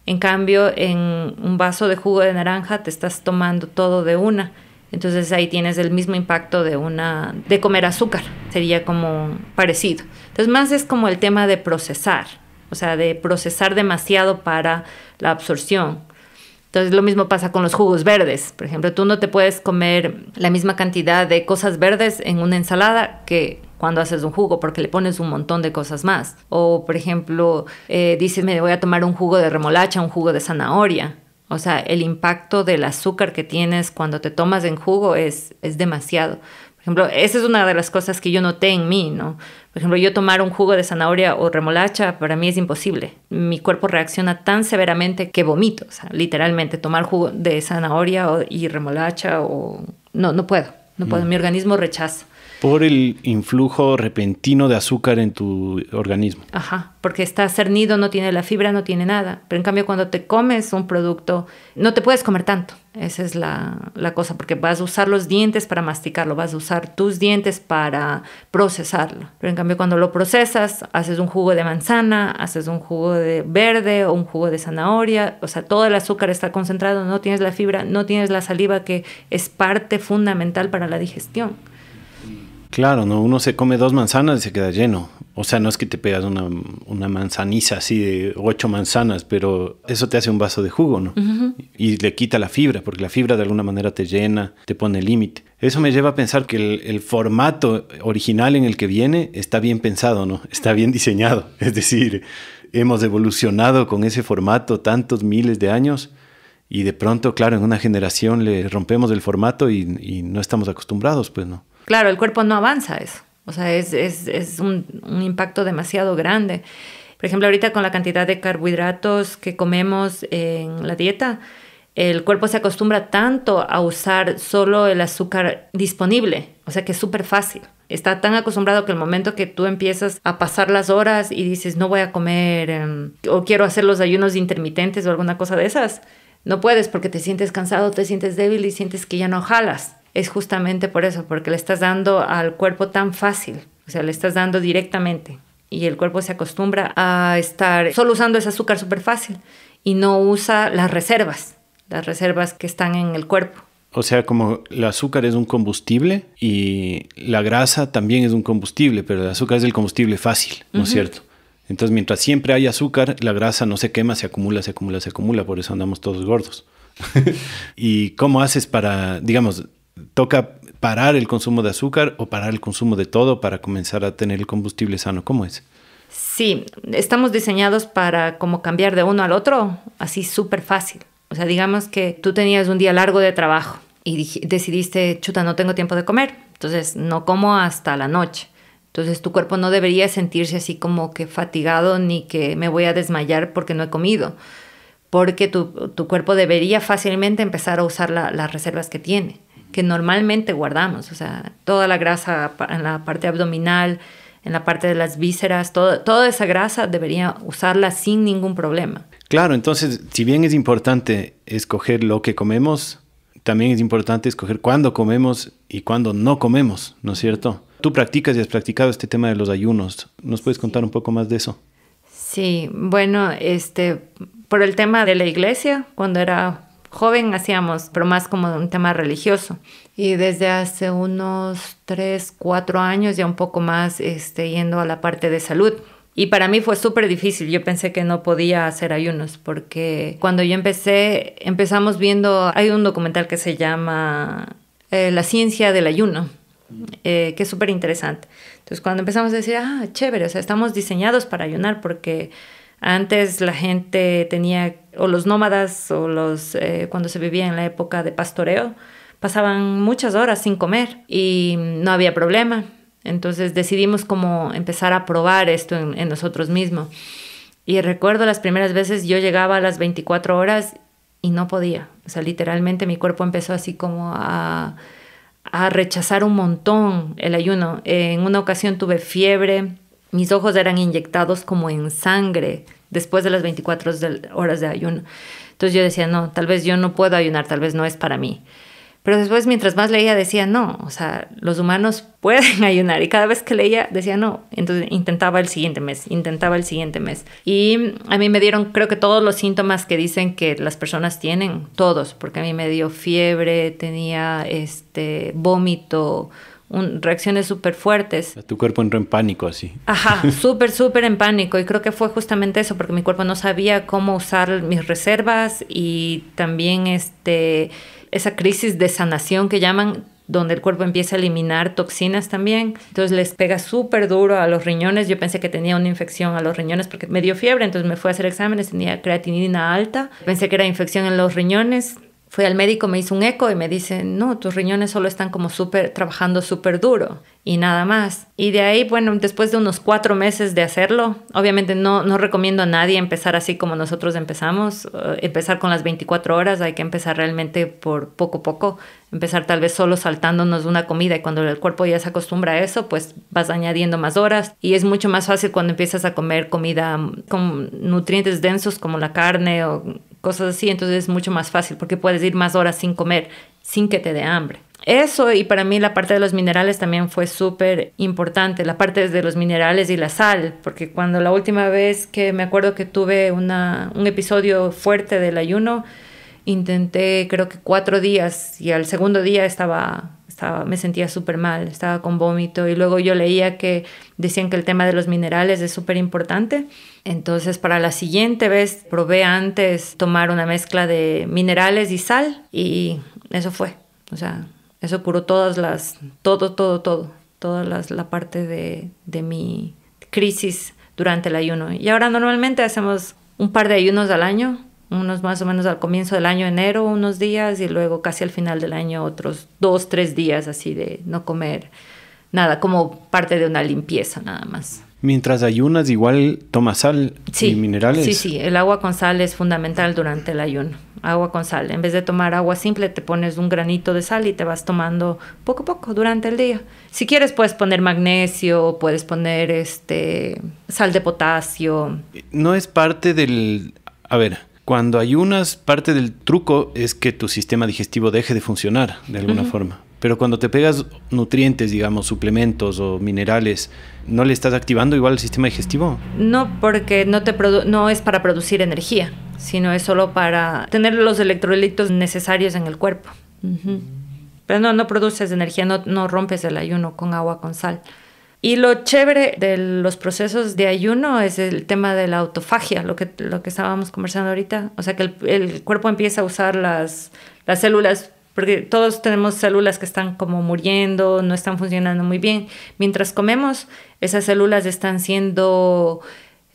En cambio, en un vaso de jugo de naranja te estás tomando todo de una. Entonces ahí tienes el mismo impacto de comer azúcar. Sería como parecido. Entonces más es como el tema de procesar. O sea, de procesar demasiado para la absorción. Entonces lo mismo pasa con los jugos verdes. Por ejemplo, tú no te puedes comer la misma cantidad de cosas verdes en una ensalada que cuando haces un jugo, porque le pones un montón de cosas más. O, por ejemplo, dices, me voy a tomar un jugo de remolacha, un jugo de zanahoria. O sea, el impacto del azúcar que tienes cuando te tomas en jugo es demasiado. Por ejemplo, esa es una de las cosas que yo noté en mí, ¿no? Por ejemplo, yo tomar un jugo de zanahoria o remolacha, para mí es imposible. Mi cuerpo reacciona tan severamente que vomito. O sea, literalmente, tomar jugo de zanahoria y remolacha o... No puedo. Mi organismo rechaza. Por el influjo repentino de azúcar en tu organismo. Ajá, porque está cernido, no tiene la fibra, no tiene nada. Pero en cambio cuando te comes un producto, no te puedes comer tanto. Esa es la cosa, porque vas a usar los dientes para masticarlo, vas a usar tus dientes para procesarlo. Pero en cambio cuando lo procesas, haces un jugo de manzana, haces un jugo de verde o un jugo de zanahoria. O sea, todo el azúcar está concentrado, no tienes la fibra, no tienes la saliva que es parte fundamental para la digestión. Claro, ¿no? Uno se come 2 manzanas y se queda lleno. O sea, no es que te pegas una manzaniza así de 8 manzanas, pero eso te hace un vaso de jugo, ¿no? Uh-huh. Y le quita la fibra, porque la fibra de alguna manera te llena, te pone límite. Eso me lleva a pensar que el formato original en el que viene está bien pensado, ¿no? Está bien diseñado. Es decir, hemos evolucionado con ese formato tantos miles de años y de pronto, claro, en una generación le rompemos el formato y no estamos acostumbrados, pues, ¿no? Claro, el cuerpo no avanza eso. O sea, es un impacto demasiado grande. Por ejemplo, ahorita con la cantidad de carbohidratos que comemos en la dieta, el cuerpo se acostumbra tanto a usar solo el azúcar disponible. O sea, que es súper fácil. Está tan acostumbrado que el momento que tú empiezas a pasar las horas y dices, no voy a comer o quiero hacer los ayunos intermitentes o alguna cosa de esas, no puedes porque te sientes cansado, te sientes débil y sientes que ya no jalas. Es justamente por eso, porque le estás dando al cuerpo tan fácil, o sea, le estás dando directamente y el cuerpo se acostumbra a estar solo usando ese azúcar súper fácil y no usa las reservas que están en el cuerpo. O sea, como el azúcar es un combustible y la grasa también es un combustible, pero el azúcar es el combustible fácil, ¿no es cierto? Entonces, mientras siempre hay azúcar, la grasa no se quema, se acumula, por eso andamos todos gordos. ¿Y cómo haces para, digamos, toca parar el consumo de azúcar o parar el consumo de todo para comenzar a tener el combustible sano? ¿Cómo es? Sí, estamos diseñados para como cambiar de uno al otro, así súper fácil. O sea, digamos que tú tenías un día largo de trabajo y decidiste, chuta, no tengo tiempo de comer, entonces no como hasta la noche. Entonces tu cuerpo no debería sentirse así como que fatigado ni que me voy a desmayar porque no he comido, porque tu cuerpo debería fácilmente empezar a usar las reservas que tiene, que normalmente guardamos. O sea, toda la grasa en la parte abdominal, en la parte de las vísceras, toda esa grasa debería usarla sin ningún problema. Claro, entonces, si bien es importante escoger lo que comemos, también es importante escoger cuándo comemos y cuándo no comemos, ¿no es cierto? Tú practicas y has practicado este tema de los ayunos. ¿Nos puedes contar un poco más de eso? Sí, bueno, por el tema de la iglesia, cuando era joven hacíamos, pero más como un tema religioso. Y desde hace unos 3, 4 años, ya un poco más, yendo a la parte de salud. Y para mí fue súper difícil. Yo pensé que no podía hacer ayunos porque cuando yo empezamos viendo, hay un documental que se llama La ciencia del ayuno, que es súper interesante. Entonces cuando empezamos a decir, chévere, o sea, estamos diseñados para ayunar porque antes la gente tenía, o los nómadas, o cuando se vivía en la época de pastoreo, pasaban muchas horas sin comer y no había problema. Entonces decidimos como empezar a probar esto en nosotros mismos. Y recuerdo las primeras veces yo llegaba a las 24 horas y no podía. O sea, literalmente mi cuerpo empezó así como a rechazar un montón el ayuno. En una ocasión tuve fiebre mis ojos eran inyectados como en sangre después de las 24 horas de ayuno. Entonces yo decía, no, tal vez yo no puedo ayunar, tal vez no es para mí. Pero después, mientras más leía, decía, no, o sea, los humanos pueden ayunar. Y cada vez que leía, decía, no. Entonces intentaba el siguiente mes. Y a mí me dieron, creo que todos los síntomas que dicen que las personas tienen, todos. Porque a mí me dio fiebre, tenía vómito, reacciones súper fuertes. Tu cuerpo entró en pánico así. Ajá, súper en pánico. Y creo que fue justamente eso, porque mi cuerpo no sabía cómo usar mis reservas y también esa crisis de sanación que llaman, donde el cuerpo empieza a eliminar toxinas también. Entonces les pega súper duro a los riñones. Yo pensé que tenía una infección a los riñones porque me dio fiebre, entonces me fui a hacer exámenes, tenía creatinina alta. Pensé que era infección en los riñones. Fui al médico, me hizo un eco y me dice, no, tus riñones solo están como trabajando súper duro y nada más. Y de ahí, bueno, después de unos 4 meses de hacerlo, obviamente no recomiendo a nadie empezar así como nosotros empezamos, empezar con las 24 horas, hay que empezar realmente por poco a poco, empezar tal vez solo saltándonos una comida y cuando el cuerpo ya se acostumbra a eso, pues vas añadiendo más horas y es mucho más fácil cuando empiezas a comer comida con nutrientes densos como la carne o cosas así, entonces es mucho más fácil porque puedes ir más horas sin comer, sin que te dé hambre. Eso, y para mí la parte de los minerales también fue súper importante, la parte de los minerales y la sal, porque cuando la última vez que me acuerdo que tuve un episodio fuerte del ayuno, intenté creo que 4 días y al segundo día me sentía súper mal, estaba con vómito y luego yo leía que decían que el tema de los minerales es súper importante. Entonces para la siguiente vez probé antes tomar una mezcla de minerales y sal y eso fue, o sea, eso curó toda la parte de mi crisis durante el ayuno. Y ahora normalmente hacemos un par de ayunos al año, unos más o menos al comienzo del año, enero, unos días, y luego casi al final del año otros 2-3 días así de no comer nada, como parte de una limpieza nada más. Mientras ayunas, igual tomas sal y minerales. Sí, el agua con sal es fundamental durante el ayuno. Agua con sal. En vez de tomar agua simple, te pones un granito de sal y te vas tomando poco a poco durante el día. Si quieres, puedes poner magnesio, puedes poner sal de potasio. No es parte del... A ver, cuando ayunas, parte del truco es que tu sistema digestivo deje de funcionar de alguna forma. Pero cuando te pegas nutrientes, digamos, suplementos o minerales, ¿no le estás activando igual el sistema digestivo? No, porque no es para producir energía, sino es solo para tener los electrolitos necesarios en el cuerpo. Pero no produces energía, no rompes el ayuno con agua con sal. Y lo chévere de los procesos de ayuno es el tema de la autofagia, lo que estábamos conversando ahorita. O sea, que el cuerpo empieza a usar las células, porque todos tenemos células que están como muriendo, no están funcionando muy bien. Mientras comemos, esas células están siendo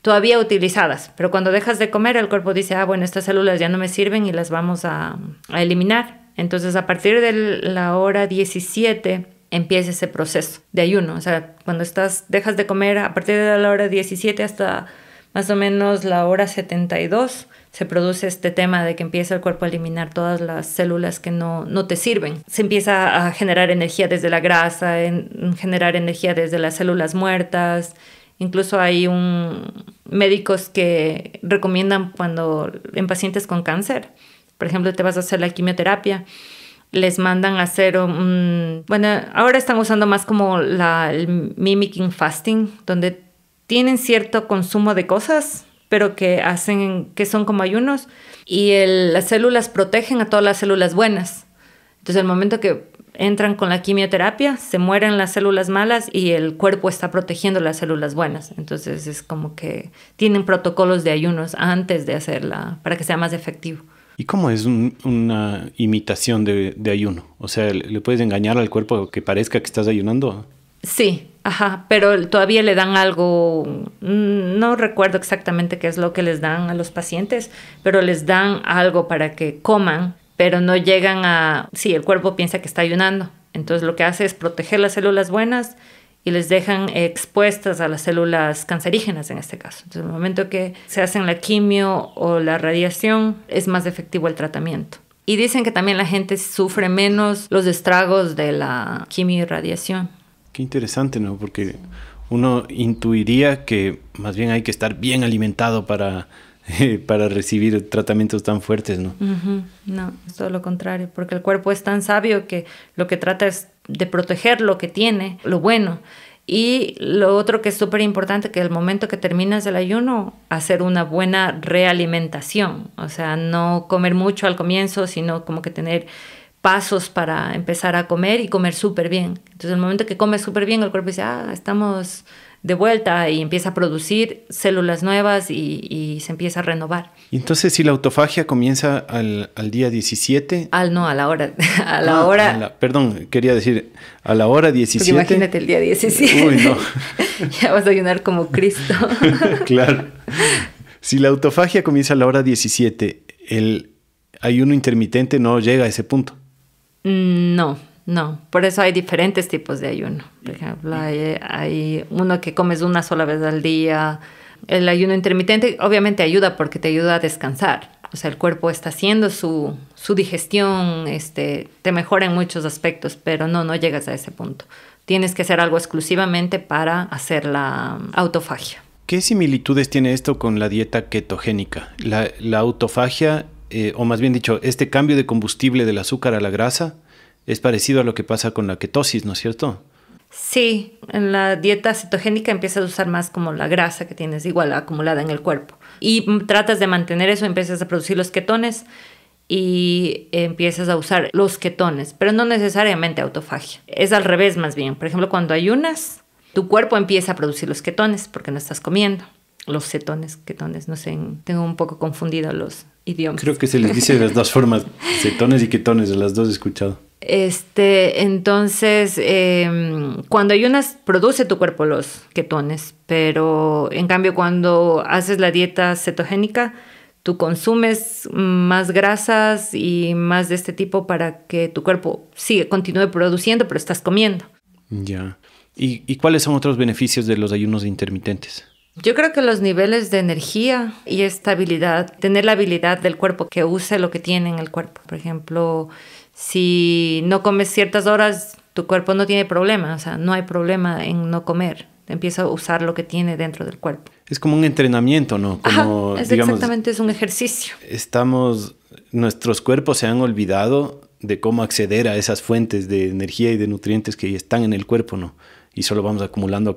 todavía utilizadas, pero cuando dejas de comer, el cuerpo dice, bueno, estas células ya no me sirven y las vamos a eliminar. Entonces, a partir de la hora 17 empieza ese proceso de ayuno. O sea, cuando dejas de comer, a partir de la hora 17 hasta más o menos la hora 72, se produce este tema de que empieza el cuerpo a eliminar todas las células que no te sirven. Se empieza a generar energía desde la grasa, generar energía desde las células muertas. Incluso hay médicos que recomiendan en pacientes con cáncer, por ejemplo, te vas a hacer la quimioterapia, les mandan a hacer ahora están usando más como el mimicking fasting, donde tienen cierto consumo de cosas, pero que son como ayunos, y las células protegen a todas las células buenas. Entonces, el momento que entran con la quimioterapia, se mueren las células malas y el cuerpo está protegiendo las células buenas. Entonces, es como que tienen protocolos de ayunos antes de hacerla para que sea más efectivo. ¿Y cómo es una imitación de ayuno? O sea, ¿le puedes engañar al cuerpo que parezca que estás ayunando? Sí, pero todavía le dan algo, no recuerdo exactamente qué es lo que les dan a los pacientes, pero les dan algo para que coman, pero no llegan sí, el cuerpo piensa que está ayunando. Entonces lo que hace es proteger las células buenas y les dejan expuestas a las células cancerígenas en este caso. Entonces, en el momento que se hacen la quimio o la radiación, es más efectivo el tratamiento. Y dicen que también la gente sufre menos los estragos de la quimio y radiación. Qué interesante, ¿no? Porque Uno intuiría que más bien hay que estar bien alimentado para recibir tratamientos tan fuertes, ¿no? No, es todo lo contrario, porque el cuerpo es tan sabio que lo que trata es de proteger lo que tiene, lo bueno. Y lo otro que es súper importante, que al momento que terminas el ayuno, hacer una buena realimentación. O sea, no comer mucho al comienzo, sino como que tener pasos para empezar a comer y comer súper bien. Entonces, el momento que comes súper bien, el cuerpo dice, estamos de vuelta, y empieza a producir células nuevas y se empieza a renovar. Y entonces, si la autofagia comienza al día 17... No, a la hora. A la hora... Perdón, quería decir, a la hora 17... Porque imagínate el día 17. Uy, no. Ya vas a ayunar como Cristo. Claro. Si la autofagia comienza a la hora 17, el ayuno intermitente no llega a ese punto. No. Por eso hay diferentes tipos de ayuno. Por ejemplo, hay uno que comes una sola vez al día. El ayuno intermitente obviamente ayuda porque te ayuda a descansar. O sea, el cuerpo está haciendo su digestión, te mejora en muchos aspectos, pero no llegas a ese punto. Tienes que hacer algo exclusivamente para hacer la autofagia. ¿Qué similitudes tiene esto con la dieta ketogénica? La autofagia, o más bien dicho, este cambio de combustible del azúcar a la grasa, es parecido a lo que pasa con la ketosis, ¿no es cierto? Sí, en la dieta cetogénica empiezas a usar más como la grasa que tienes igual acumulada en el cuerpo. Y tratas de mantener eso, empiezas a producir los ketones y empiezas a usar los ketones, pero no necesariamente autofagia. Es al revés más bien. Por ejemplo, cuando ayunas, tu cuerpo empieza a producir los ketones porque no estás comiendo. Los ketones, no sé, tengo un poco confundido los idiomas. Creo que se les dice de las dos formas, cetones y ketones, de las dos he escuchado. Entonces, cuando ayunas, produce tu cuerpo los ketones, pero en cambio cuando haces la dieta cetogénica, tú consumes más grasas y más de este tipo para que tu cuerpo continúe produciendo, pero estás comiendo. Ya. ¿Y cuáles son otros beneficios de los ayunos intermitentes? Yo creo que los niveles de energía y estabilidad, tener la habilidad del cuerpo que use lo que tiene en el cuerpo. Por ejemplo, si no comes ciertas horas, tu cuerpo no tiene problema, o sea, no hay problema en no comer. Empieza a usar lo que tiene dentro del cuerpo. Es como un entrenamiento, ¿no? Como, exactamente, es un ejercicio. Nuestros cuerpos se han olvidado de cómo acceder a esas fuentes de energía y de nutrientes que están en el cuerpo, ¿no? Y solo vamos acumulando.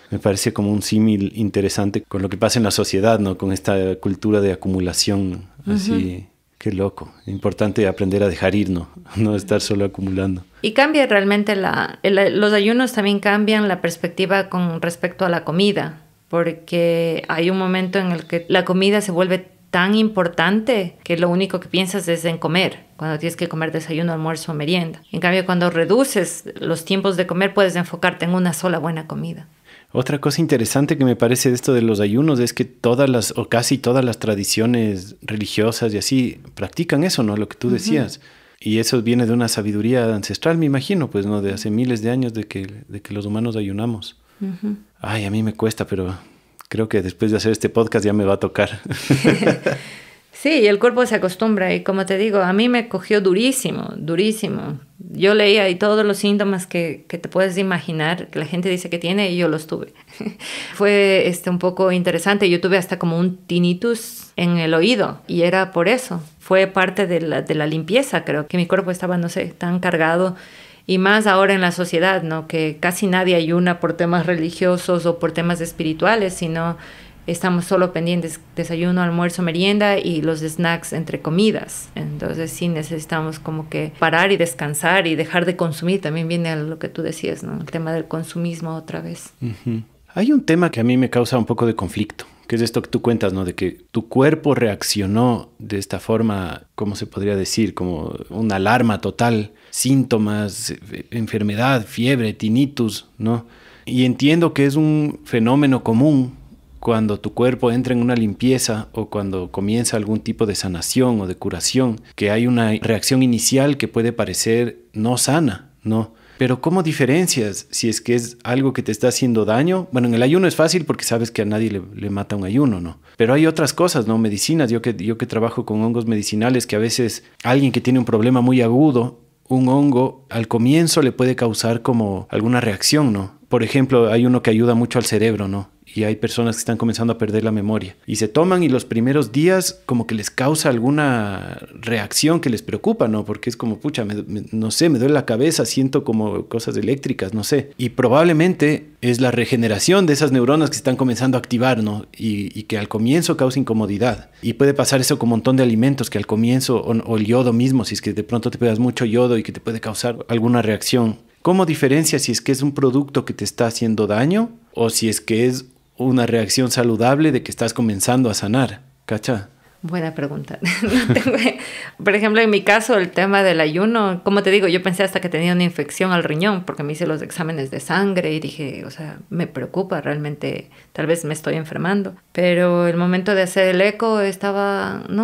Me parece como un símil interesante con lo que pasa en la sociedad, ¿no? Con esta cultura de acumulación, así... Qué loco. Importante aprender a dejar ir, ¿no? No estar solo acumulando. Y cambia realmente los ayunos también cambian la perspectiva con respecto a la comida, porque hay un momento en el que la comida se vuelve tan importante que lo único que piensas es en comer, cuando tienes que comer desayuno, almuerzo o merienda. En cambio, cuando reduces los tiempos de comer, puedes enfocarte en una sola buena comida. Otra cosa interesante que me parece de esto de los ayunos es que casi todas las tradiciones religiosas y así practican eso, ¿no? Lo que tú decías. Y eso viene de una sabiduría ancestral, me imagino, pues, ¿no? De hace miles de años de que los humanos ayunamos. Ay, a mí me cuesta, pero creo que después de hacer este podcast ya me va a tocar. Sí, el cuerpo se acostumbra y como te digo, a mí me cogió durísimo. Yo leía ahí todos los síntomas que te puedes imaginar, que la gente dice que tiene, y yo los tuve. Fue un poco interesante. Yo tuve hasta como un tinnitus en el oído y era por eso. Fue parte de la limpieza, creo, que mi cuerpo estaba, no sé, tan cargado. Y más ahora en la sociedad, ¿no? Que casi nadie ayuna por temas religiosos o por temas espirituales, sino... Estamos solo pendientes desayuno, almuerzo, merienda y los snacks entre comidas. Entonces sí necesitamos como que parar y descansar y dejar de consumir. También viene a lo que tú decías, ¿no? El tema del consumismo otra vez. Hay un tema que a mí me causa un poco de conflicto, que es esto que tú cuentas, ¿no? De que tu cuerpo reaccionó de esta forma, ¿cómo se podría decir? Como una alarma total, síntomas, enfermedad, fiebre, tinnitus, ¿no? Y entiendo que es un fenómeno común cuando tu cuerpo entra en una limpieza o cuando comienza algún tipo de sanación o de curación, que hay una reacción inicial que puede parecer no sana, ¿no? Pero ¿cómo diferencias si es que es algo que te está haciendo daño? Bueno, en el ayuno es fácil porque sabes que a nadie le mata un ayuno, ¿no? Pero hay otras cosas, ¿no? Medicinas, yo que trabajo con hongos medicinales, que a veces alguien que tiene un problema muy agudo, un hongo al comienzo le puede causar como alguna reacción, ¿no? Por ejemplo, hay uno que ayuda mucho al cerebro, ¿no? Y hay personas que están comenzando a perder la memoria. Y se toman y los primeros días como que les causa alguna reacción que les preocupa, ¿no? Porque es como, pucha, no sé, me duele la cabeza, siento como cosas eléctricas, no sé. Y probablemente es la regeneración de esas neuronas que se están comenzando a activar, ¿no? Y que al comienzo causa incomodidad. Y puede pasar eso con un montón de alimentos que al comienzo, o el yodo mismo, si es que de pronto te pegas mucho yodo y que te puede causar alguna reacción. ¿Cómo diferencias si es que es un producto que te está haciendo daño o si es que es una reacción saludable de que estás comenzando a sanar? ¿Cacha? Buena pregunta. Por ejemplo, en mi caso, el tema del ayuno, como te digo, yo pensé hasta que tenía una infección al riñón porque me hice los exámenes de sangre y dije, o sea, me preocupa realmente, tal vez me estoy enfermando. Pero el momento de hacer el eco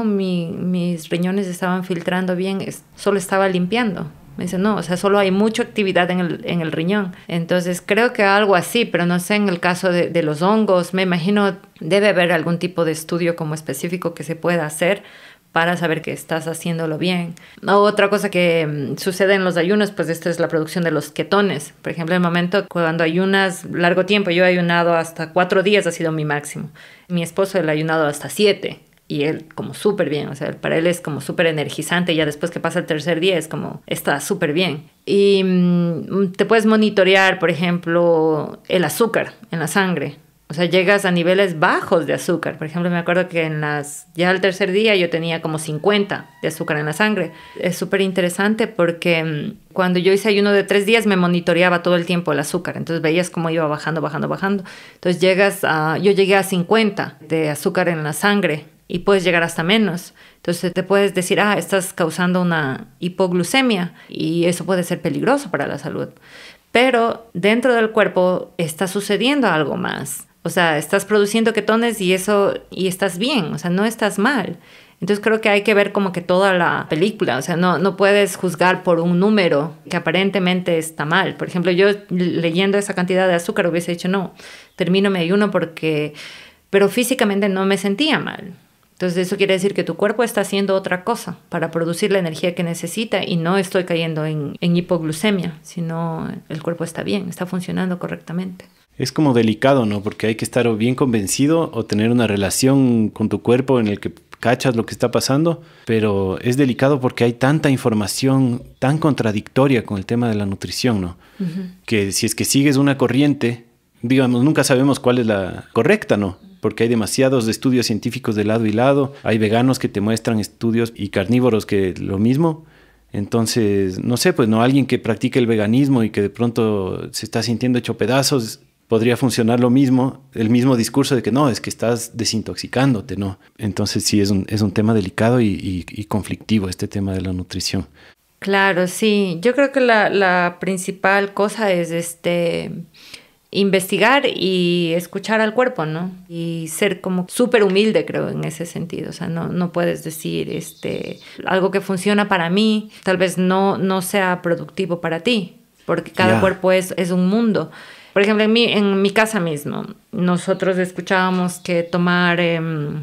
mis riñones estaban filtrando bien, solo estaba limpiando. Me dice, no, o sea, solo hay mucha actividad en el riñón. Entonces, creo que algo así, pero no sé en el caso de los hongos. Me imagino debe haber algún tipo de estudio como específico que se pueda hacer para saber que estás haciéndolo bien. Otra cosa que sucede en los ayunos, pues esto es la producción de los ketones. Por ejemplo, en el momento cuando ayunas largo tiempo, yo he ayunado hasta 4 días, ha sido mi máximo. Mi esposo, él ha ayunado hasta 7. Y él como súper bien, o sea, para él es como súper energizante, y ya después que pasa el tercer día es como, está súper bien. Y te puedes monitorear, por ejemplo, el azúcar en la sangre. O sea, llegas a niveles bajos de azúcar. Por ejemplo, me acuerdo que ya al tercer día yo tenía como 50 de azúcar en la sangre. Es súper interesante porque cuando yo hice ayuno de 3 días me monitoreaba todo el tiempo el azúcar. Entonces veías cómo iba bajando. Entonces yo llegué a 50 de azúcar en la sangre. Y puedes llegar hasta menos. Entonces te puedes decir, estás causando una hipoglucemia y eso puede ser peligroso para la salud. Pero dentro del cuerpo está sucediendo algo más. O sea, estás produciendo ketones y estás bien, o sea, no estás mal. Entonces creo que hay que ver como que toda la película, o sea, no puedes juzgar por un número que aparentemente está mal. Por ejemplo, yo leyendo esa cantidad de azúcar hubiese dicho, no, termino mi ayuno pero físicamente no me sentía mal. Entonces eso quiere decir que tu cuerpo está haciendo otra cosa para producir la energía que necesita y no estoy cayendo en hipoglucemia, sino el cuerpo está bien, está funcionando correctamente. Es como delicado, ¿no? Porque hay que estar o bien convencido o tener una relación con tu cuerpo en el que cachas lo que está pasando, pero es delicado porque hay tanta información tan contradictoria con el tema de la nutrición, ¿no? Uh-huh. Que si es que sigues una corriente, digamos, nunca sabemos cuál es la correcta, ¿no? Porque hay demasiados estudios científicos de lado y lado. Hay veganos que te muestran estudios y carnívoros que lo mismo. Entonces, no sé, pues no, alguien que practique el veganismo y que de pronto se está sintiendo hecho pedazos, podría funcionar lo mismo, el mismo discurso de que no, es que estás desintoxicándote, ¿no? Entonces sí, es un tema delicado y conflictivo este tema de la nutrición. Claro, sí. Yo creo que la principal cosa es investigar y escuchar al cuerpo, ¿no? Y ser como súper humilde, creo, en ese sentido. O sea, no puedes decir algo que funciona para mí, tal vez no sea productivo para ti, porque cada cuerpo es un mundo. Por ejemplo, en mi casa mismo, nosotros escuchábamos que tomar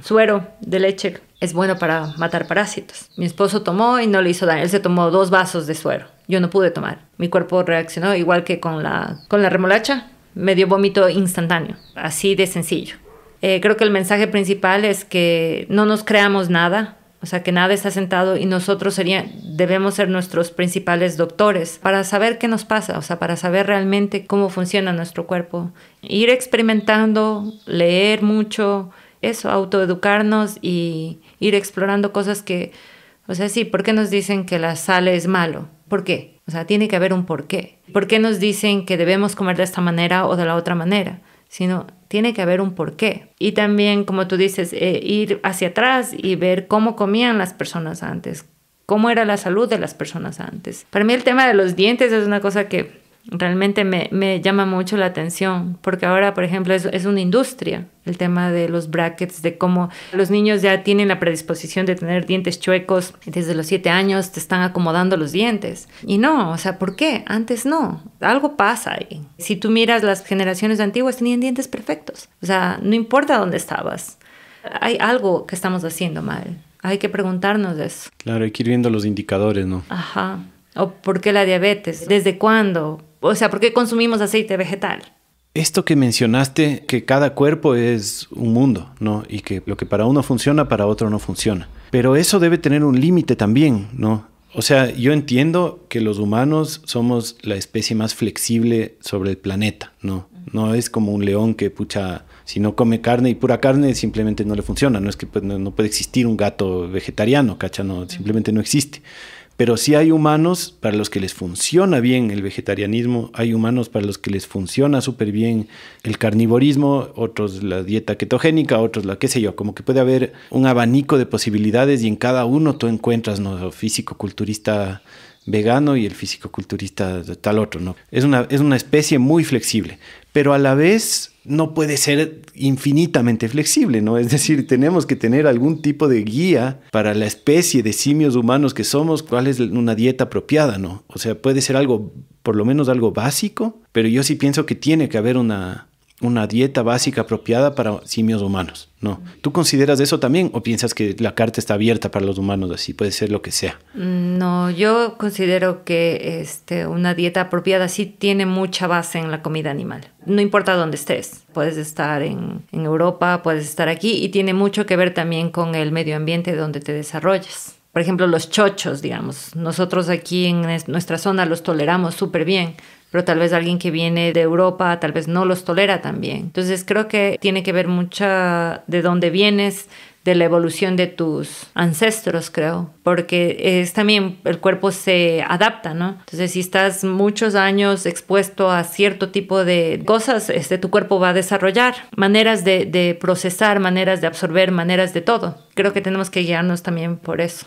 suero de leche es bueno para matar parásitos. Mi esposo tomó y no le hizo daño. Él se tomó 2 vasos de suero. Yo no pude tomar. Mi cuerpo reaccionó igual que con la remolacha. Me dio vómito instantáneo, así de sencillo. Creo que el mensaje principal es que no nos creamos nada, o sea, que nada está sentado y nosotros debemos ser nuestros principales doctores para saber qué nos pasa, o sea, para saber realmente cómo funciona nuestro cuerpo. Ir experimentando, leer mucho, autoeducarnos y ir explorando cosas que, o sea, sí, ¿por qué nos dicen que la sal es malo? ¿Por qué? O sea, tiene que haber un porqué. ¿Por qué nos dicen que debemos comer de esta manera o de la otra manera? Sino, tiene que haber un porqué. Y también, como tú dices, ir hacia atrás y ver cómo comían las personas antes, cómo era la salud de las personas antes. Para mí el tema de los dientes es una cosa que realmente me llama mucho la atención, porque ahora, por ejemplo, es una industria, el tema de los brackets, de cómo los niños ya tienen la predisposición de tener dientes chuecos, desde los 7 años te están acomodando los dientes. Y no, o sea, ¿por qué? Antes no, algo pasa ahí. Si tú miras las generaciones antiguas, tenían dientes perfectos, o sea, no importa dónde estabas, hay algo que estamos haciendo mal, hay que preguntarnos de eso. Claro, hay que ir viendo los indicadores, ¿no? Ajá. ¿O por qué la diabetes? ¿Desde cuándo? O sea, ¿por qué consumimos aceite vegetal? Esto que mencionaste, que cada cuerpo es un mundo, ¿no? Y que lo que para uno funciona, para otro no funciona. Pero eso debe tener un límite también, ¿no? O sea, yo entiendo que los humanos somos la especie más flexible sobre el planeta, ¿no? No es como un león que, pucha, si no come carne y pura carne, simplemente no le funciona. No es que no puede existir un gato vegetariano, ¿cacha? No, simplemente no existe. Pero sí hay humanos para los que les funciona bien el vegetarianismo, hay humanos para los que les funciona súper bien el carnivorismo, otros la dieta ketogénica, otros la qué sé yo, como que puede haber un abanico de posibilidades y en cada uno tú encuentras, ¿no? El físico-culturista vegano y el físico-culturista tal otro, ¿no? Es una especie muy flexible, pero a la vez no puede ser infinitamente flexible, ¿no? Es decir, tenemos que tener algún tipo de guía para la especie de simios humanos que somos, cuál es una dieta apropiada, ¿no? O sea, puede ser algo, por lo menos algo básico, pero yo sí pienso que tiene que haber una dieta básica apropiada para simios humanos, ¿no? ¿Tú consideras eso también o piensas que la carta está abierta para los humanos, así puede ser lo que sea? No, yo considero que una dieta apropiada sí tiene mucha base en la comida animal. No importa dónde estés, puedes estar en Europa, puedes estar aquí y tiene mucho que ver también con el medio ambiente donde te desarrollas. Por ejemplo, los chochos, digamos, nosotros aquí en nuestra zona los toleramos súper bien, pero tal vez alguien que viene de Europa tal vez no los tolera tan bien. Entonces creo que tiene que ver mucho de dónde vienes, de la evolución de tus ancestros, creo, porque también el cuerpo se adapta, ¿no? Entonces si estás muchos años expuesto a cierto tipo de cosas, tu cuerpo va a desarrollar maneras de procesar, maneras de absorber, maneras de todo. Creo que tenemos que guiarnos también por eso.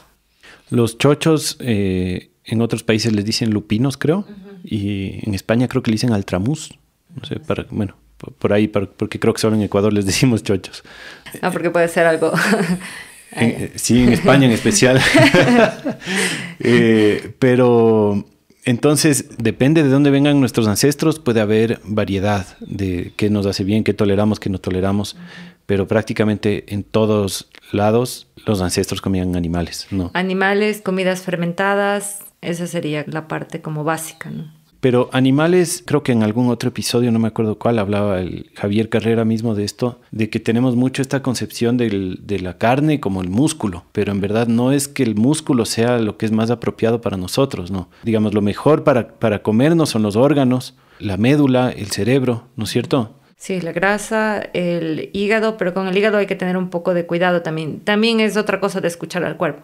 Los chochos en otros países les dicen lupinos, creo. Y en España creo que le dicen altramús. No sé, por ahí, porque creo que solo en Ecuador les decimos chochos. Ah, porque puede ser algo... Sí, en España en especial. Pero entonces, depende de dónde vengan nuestros ancestros, puede haber variedad de qué nos hace bien, qué toleramos, qué no toleramos. Pero prácticamente en todos lados los ancestros comían animales, ¿no? Animales, comidas fermentadas, esa sería la parte como básica, ¿no? Pero animales, creo que en algún otro episodio, no me acuerdo cuál, hablaba el Javier Carrera mismo de esto, de que tenemos mucho esta concepción de la carne como el músculo, pero en verdad no es que el músculo sea lo que es más apropiado para nosotros, ¿no? Digamos, lo mejor para comernos son los órganos, la médula, el cerebro, ¿no es cierto? Sí, la grasa, el hígado, pero con el hígado hay que tener un poco de cuidado también. También es otra cosa de escuchar al cuerpo.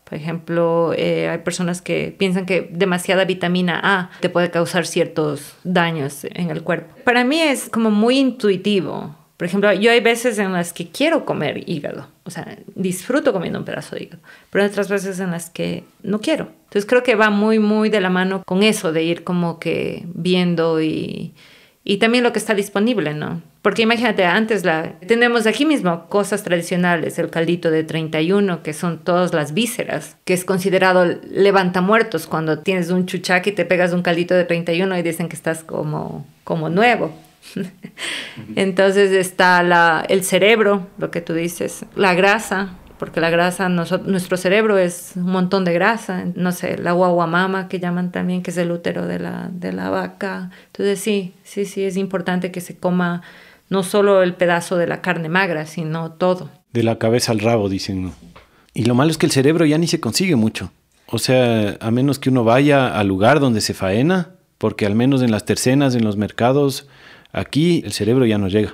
Por ejemplo, hay personas que piensan que demasiada vitamina A te puede causar ciertos daños en el cuerpo. Para mí es como muy intuitivo. Por ejemplo, yo hay veces en las que quiero comer hígado. O sea, disfruto comiendo un pedazo de hígado. Pero hay otras veces en las que no quiero. Entonces creo que va muy, muy de la mano con eso de ir como que viendo y también lo que está disponible, ¿no? Porque imagínate, antes tenemos aquí mismo cosas tradicionales, el caldito de 31, que son todas las vísceras, que es considerado levantamuertos cuando tienes un chuchaque y te pegas un caldito de 31 y dicen que estás como nuevo. Entonces está el cerebro, lo que tú dices, la grasa, porque la grasa, nuestro cerebro es un montón de grasa, no sé, la guaguamama que llaman también, que es el útero de la vaca. Entonces sí, es importante que se coma no solo el pedazo de la carne magra, sino todo. De la cabeza al rabo, dicen, ¿no? Y lo malo es que el cerebro ya ni se consigue mucho. O sea, a menos que uno vaya al lugar donde se faena, porque al menos en las tercenas, en los mercados, aquí el cerebro ya no llega.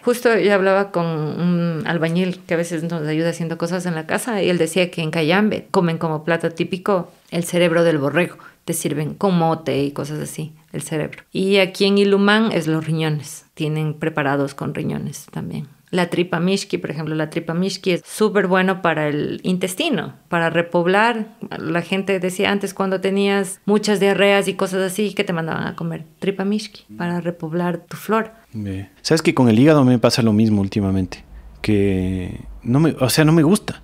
Justo yo hablaba con un albañil que a veces nos ayuda haciendo cosas en la casa y él decía que en Cayambe comen como plato típico el cerebro del borrego. Te sirven con mote y cosas así, el cerebro. Y aquí en Ilumán es los riñones. Tienen preparados con riñones también. La tripa mishki, por ejemplo, la tripa mishki es súper bueno para el intestino, para repoblar. La gente decía antes cuando tenías muchas diarreas y cosas así, que te mandaban a comer tripa mishki para repoblar tu flora. ¿Sabes que con el hígado me pasa lo mismo últimamente? Que no me gusta.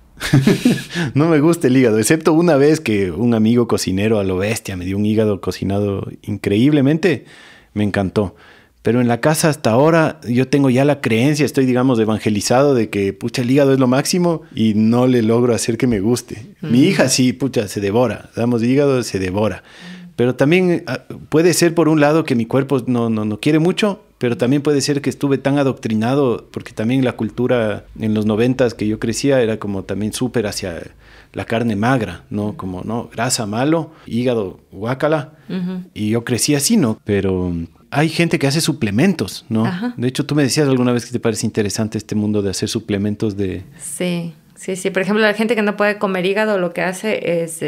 No me gusta el hígado, excepto una vez que un amigo cocinero a lo bestia me dio un hígado cocinado increíblemente, me encantó. Pero en la casa hasta ahora yo tengo ya la creencia, estoy, digamos, evangelizado de que, pucha, el hígado es lo máximo y no le logro hacer que me guste. Mi hija sí, pucha, se devora. Damos hígado, se devora. Pero también puede ser, por un lado, que mi cuerpo no quiere mucho, pero también puede ser que estuve tan adoctrinado, porque también la cultura en los 90s que yo crecía era como también súper hacia la carne magra, ¿no? Como, no, grasa malo, hígado guácala. Y yo crecí así, ¿no? Pero hay gente que hace suplementos, ¿no? Ajá. De hecho, tú me decías alguna vez que te parece interesante este mundo de hacer suplementos de... Sí. Por ejemplo, la gente que no puede comer hígado lo que hace es,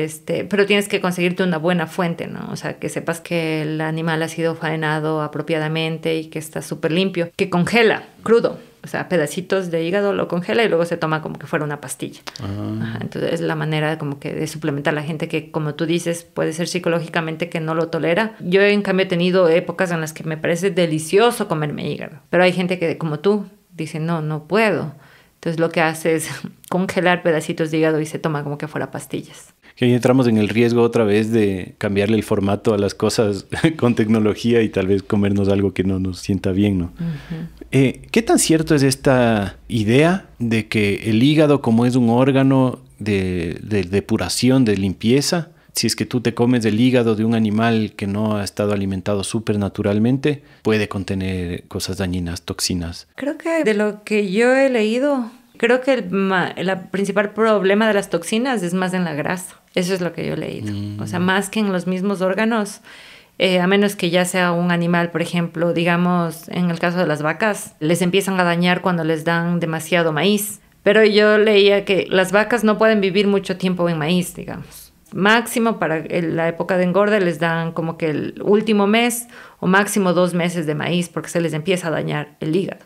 pero tienes que conseguirte una buena fuente, ¿no? O sea, que sepas que el animal ha sido faenado apropiadamente y que está súper limpio, que congela crudo. O sea, pedacitos de hígado lo congela y luego se toma como que fuera una pastilla. Ajá, entonces es la manera como que de suplementar a la gente que, como tú dices, puede ser psicológicamente que no lo tolera. Yo, en cambio, he tenido épocas en las que me parece delicioso comerme hígado. Pero hay gente que, como tú, dice, no puedo. Entonces lo que hace es congelar pedacitos de hígado y se toma como que fuera pastillas. Que ahí entramos en el riesgo otra vez de cambiarle el formato a las cosas con tecnología y tal vez comernos algo que no nos sienta bien, ¿no? ¿Qué tan cierto es esta idea de que el hígado, como es un órgano de depuración, de limpieza, si es que tú te comes el hígado de un animal que no ha estado alimentado súper naturalmente, puede contener cosas dañinas, toxinas? Creo que de lo que yo he leído, creo que el principal problema de las toxinas es más en la grasa. Eso es lo que yo he leído. O sea, más que en los mismos órganos, a menos que ya sea un animal, por ejemplo, digamos, en el caso de las vacas, les empiezan a dañar cuando les dan demasiado maíz. Pero yo leía que las vacas no pueden vivir mucho tiempo en maíz, digamos. Máximo para la época de engorde les dan como que el último mes o máximo 2 meses de maíz porque se les empieza a dañar el hígado.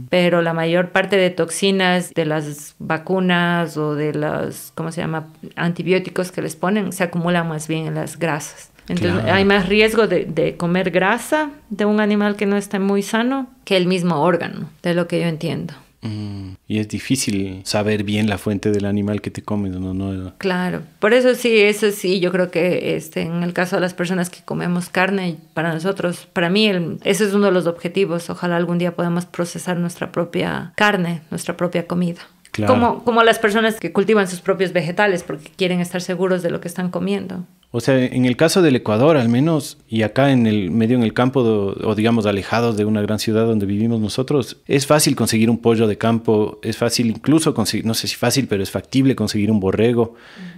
Pero la mayor parte de toxinas de las vacunas o de los, ¿cómo se llama?, antibióticos que les ponen se acumulan más bien en las grasas. Entonces hay más riesgo de comer grasa de un animal que no está muy sano que el mismo órgano, de lo que yo entiendo. Y es difícil saber bien la fuente del animal que te comes, ¿no? Claro, por eso sí, yo creo que en el caso de las personas que comemos carne, para nosotros, para mí, ese es uno de los objetivos. Ojalá algún día podamos procesar nuestra propia carne, nuestra propia comida. Claro. Como las personas que cultivan sus propios vegetales porque quieren estar seguros de lo que están comiendo. O sea, en el caso del Ecuador al menos, y acá en el campo, o digamos alejados de una gran ciudad donde vivimos nosotros, es fácil conseguir un pollo de campo, es fácil incluso conseguir, no sé si fácil, pero es factible conseguir un borrego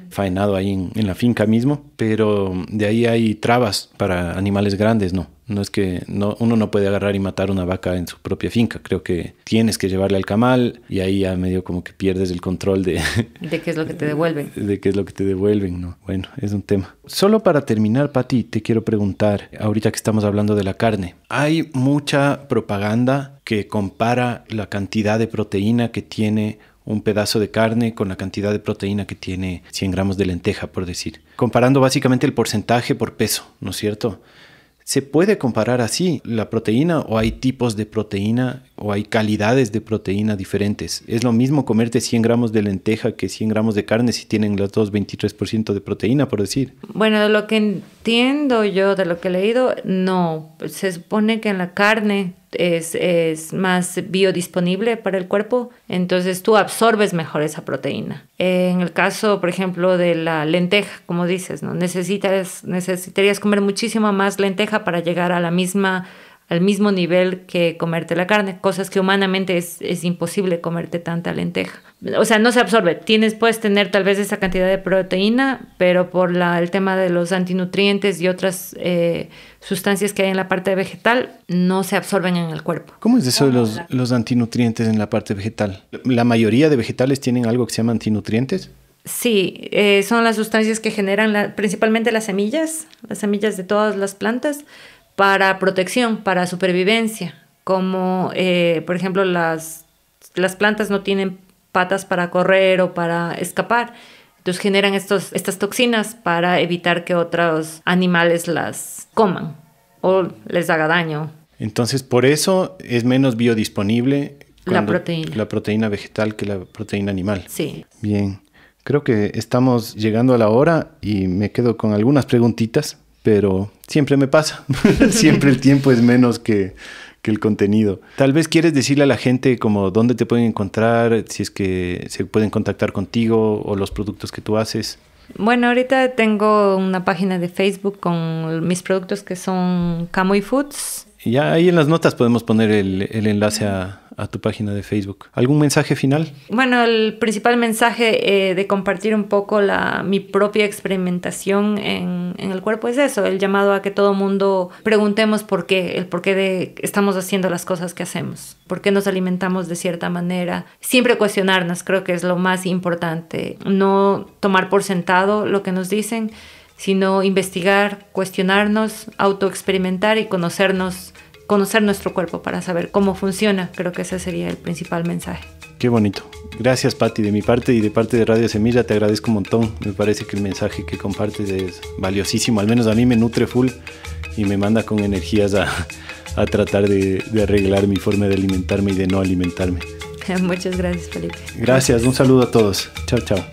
faenado ahí en la finca mismo, pero de ahí hay trabas para animales grandes, ¿no? No es que uno no puede agarrar y matar una vaca en su propia finca. Creo que tienes que llevarle al camal y ahí ya medio como que pierdes el control de qué es lo que te devuelven. De qué es lo que te devuelven, ¿no? Bueno, es un tema. Solo para terminar, Pati, te quiero preguntar, ahorita que estamos hablando de la carne, hay mucha propaganda que compara la cantidad de proteína que tiene un pedazo de carne con la cantidad de proteína que tiene 100 gramos de lenteja, por decir. Comparando básicamente el porcentaje por peso, ¿no es cierto? ¿Se puede comparar así la proteína o hay tipos de proteína o hay calidades de proteína diferentes? ¿Es lo mismo comerte 100 gramos de lenteja que 100 gramos de carne si tienen los dos 23% de proteína, por decir? Bueno, de lo que entiendo yo, de lo que he leído, no. Se supone que en la carne es más biodisponible para el cuerpo, entonces tú absorbes mejor esa proteína. En el caso, por ejemplo, de la lenteja, como dices, ¿no? Necesitarías comer muchísima más lenteja para llegar a al mismo nivel que comerte la carne, cosas que humanamente es imposible comerte tanta lenteja. O sea, no se absorbe. Puedes tener tal vez esa cantidad de proteína, pero por el tema de los antinutrientes y otras sustancias que hay en la parte vegetal, no se absorben en el cuerpo. ¿Cómo es eso de los antinutrientes en la parte vegetal? ¿La mayoría de vegetales tienen algo que se llama antinutrientes? Sí, son las sustancias que generan principalmente las semillas de todas las plantas, para protección, para supervivencia, como por ejemplo las plantas no tienen patas para correr o para escapar, entonces generan estas toxinas para evitar que otros animales las coman o les haga daño. Entonces por eso es menos biodisponible la proteína vegetal que la proteína animal. Sí. Bien, creo que estamos llegando a la hora y me quedo con algunas preguntitas, pero siempre me pasa. Siempre el tiempo es menos que que el contenido. Tal vez quieres decirle a la gente como dónde te pueden encontrar, si es que se pueden contactar contigo o los productos que tú haces. Bueno, ahorita tengo una página de Facebook con mis productos que son Camuy Foods. Y ya ahí en las notas podemos poner el enlace a tu página de Facebook. ¿Algún mensaje final? Bueno, el principal mensaje de compartir un poco mi propia experimentación en el cuerpo es eso, el llamado a que todo mundo preguntemos por qué, el por qué de estamos haciendo las cosas que hacemos, por qué nos alimentamos de cierta manera. Siempre cuestionarnos, creo que es lo más importante. No tomar por sentado lo que nos dicen, sino investigar, cuestionarnos, autoexperimentar y conocer nuestro cuerpo para saber cómo funciona. Creo que ese sería el principal mensaje. Qué bonito. Gracias, Pati. De mi parte y de parte de Radio Semilla te agradezco un montón. Me parece que el mensaje que compartes es valiosísimo. Al menos a mí me nutre full y me manda con energías a tratar de arreglar mi forma de alimentarme y de no alimentarme. Muchas gracias, Felipe. Gracias. Un saludo a todos. Chao, chao.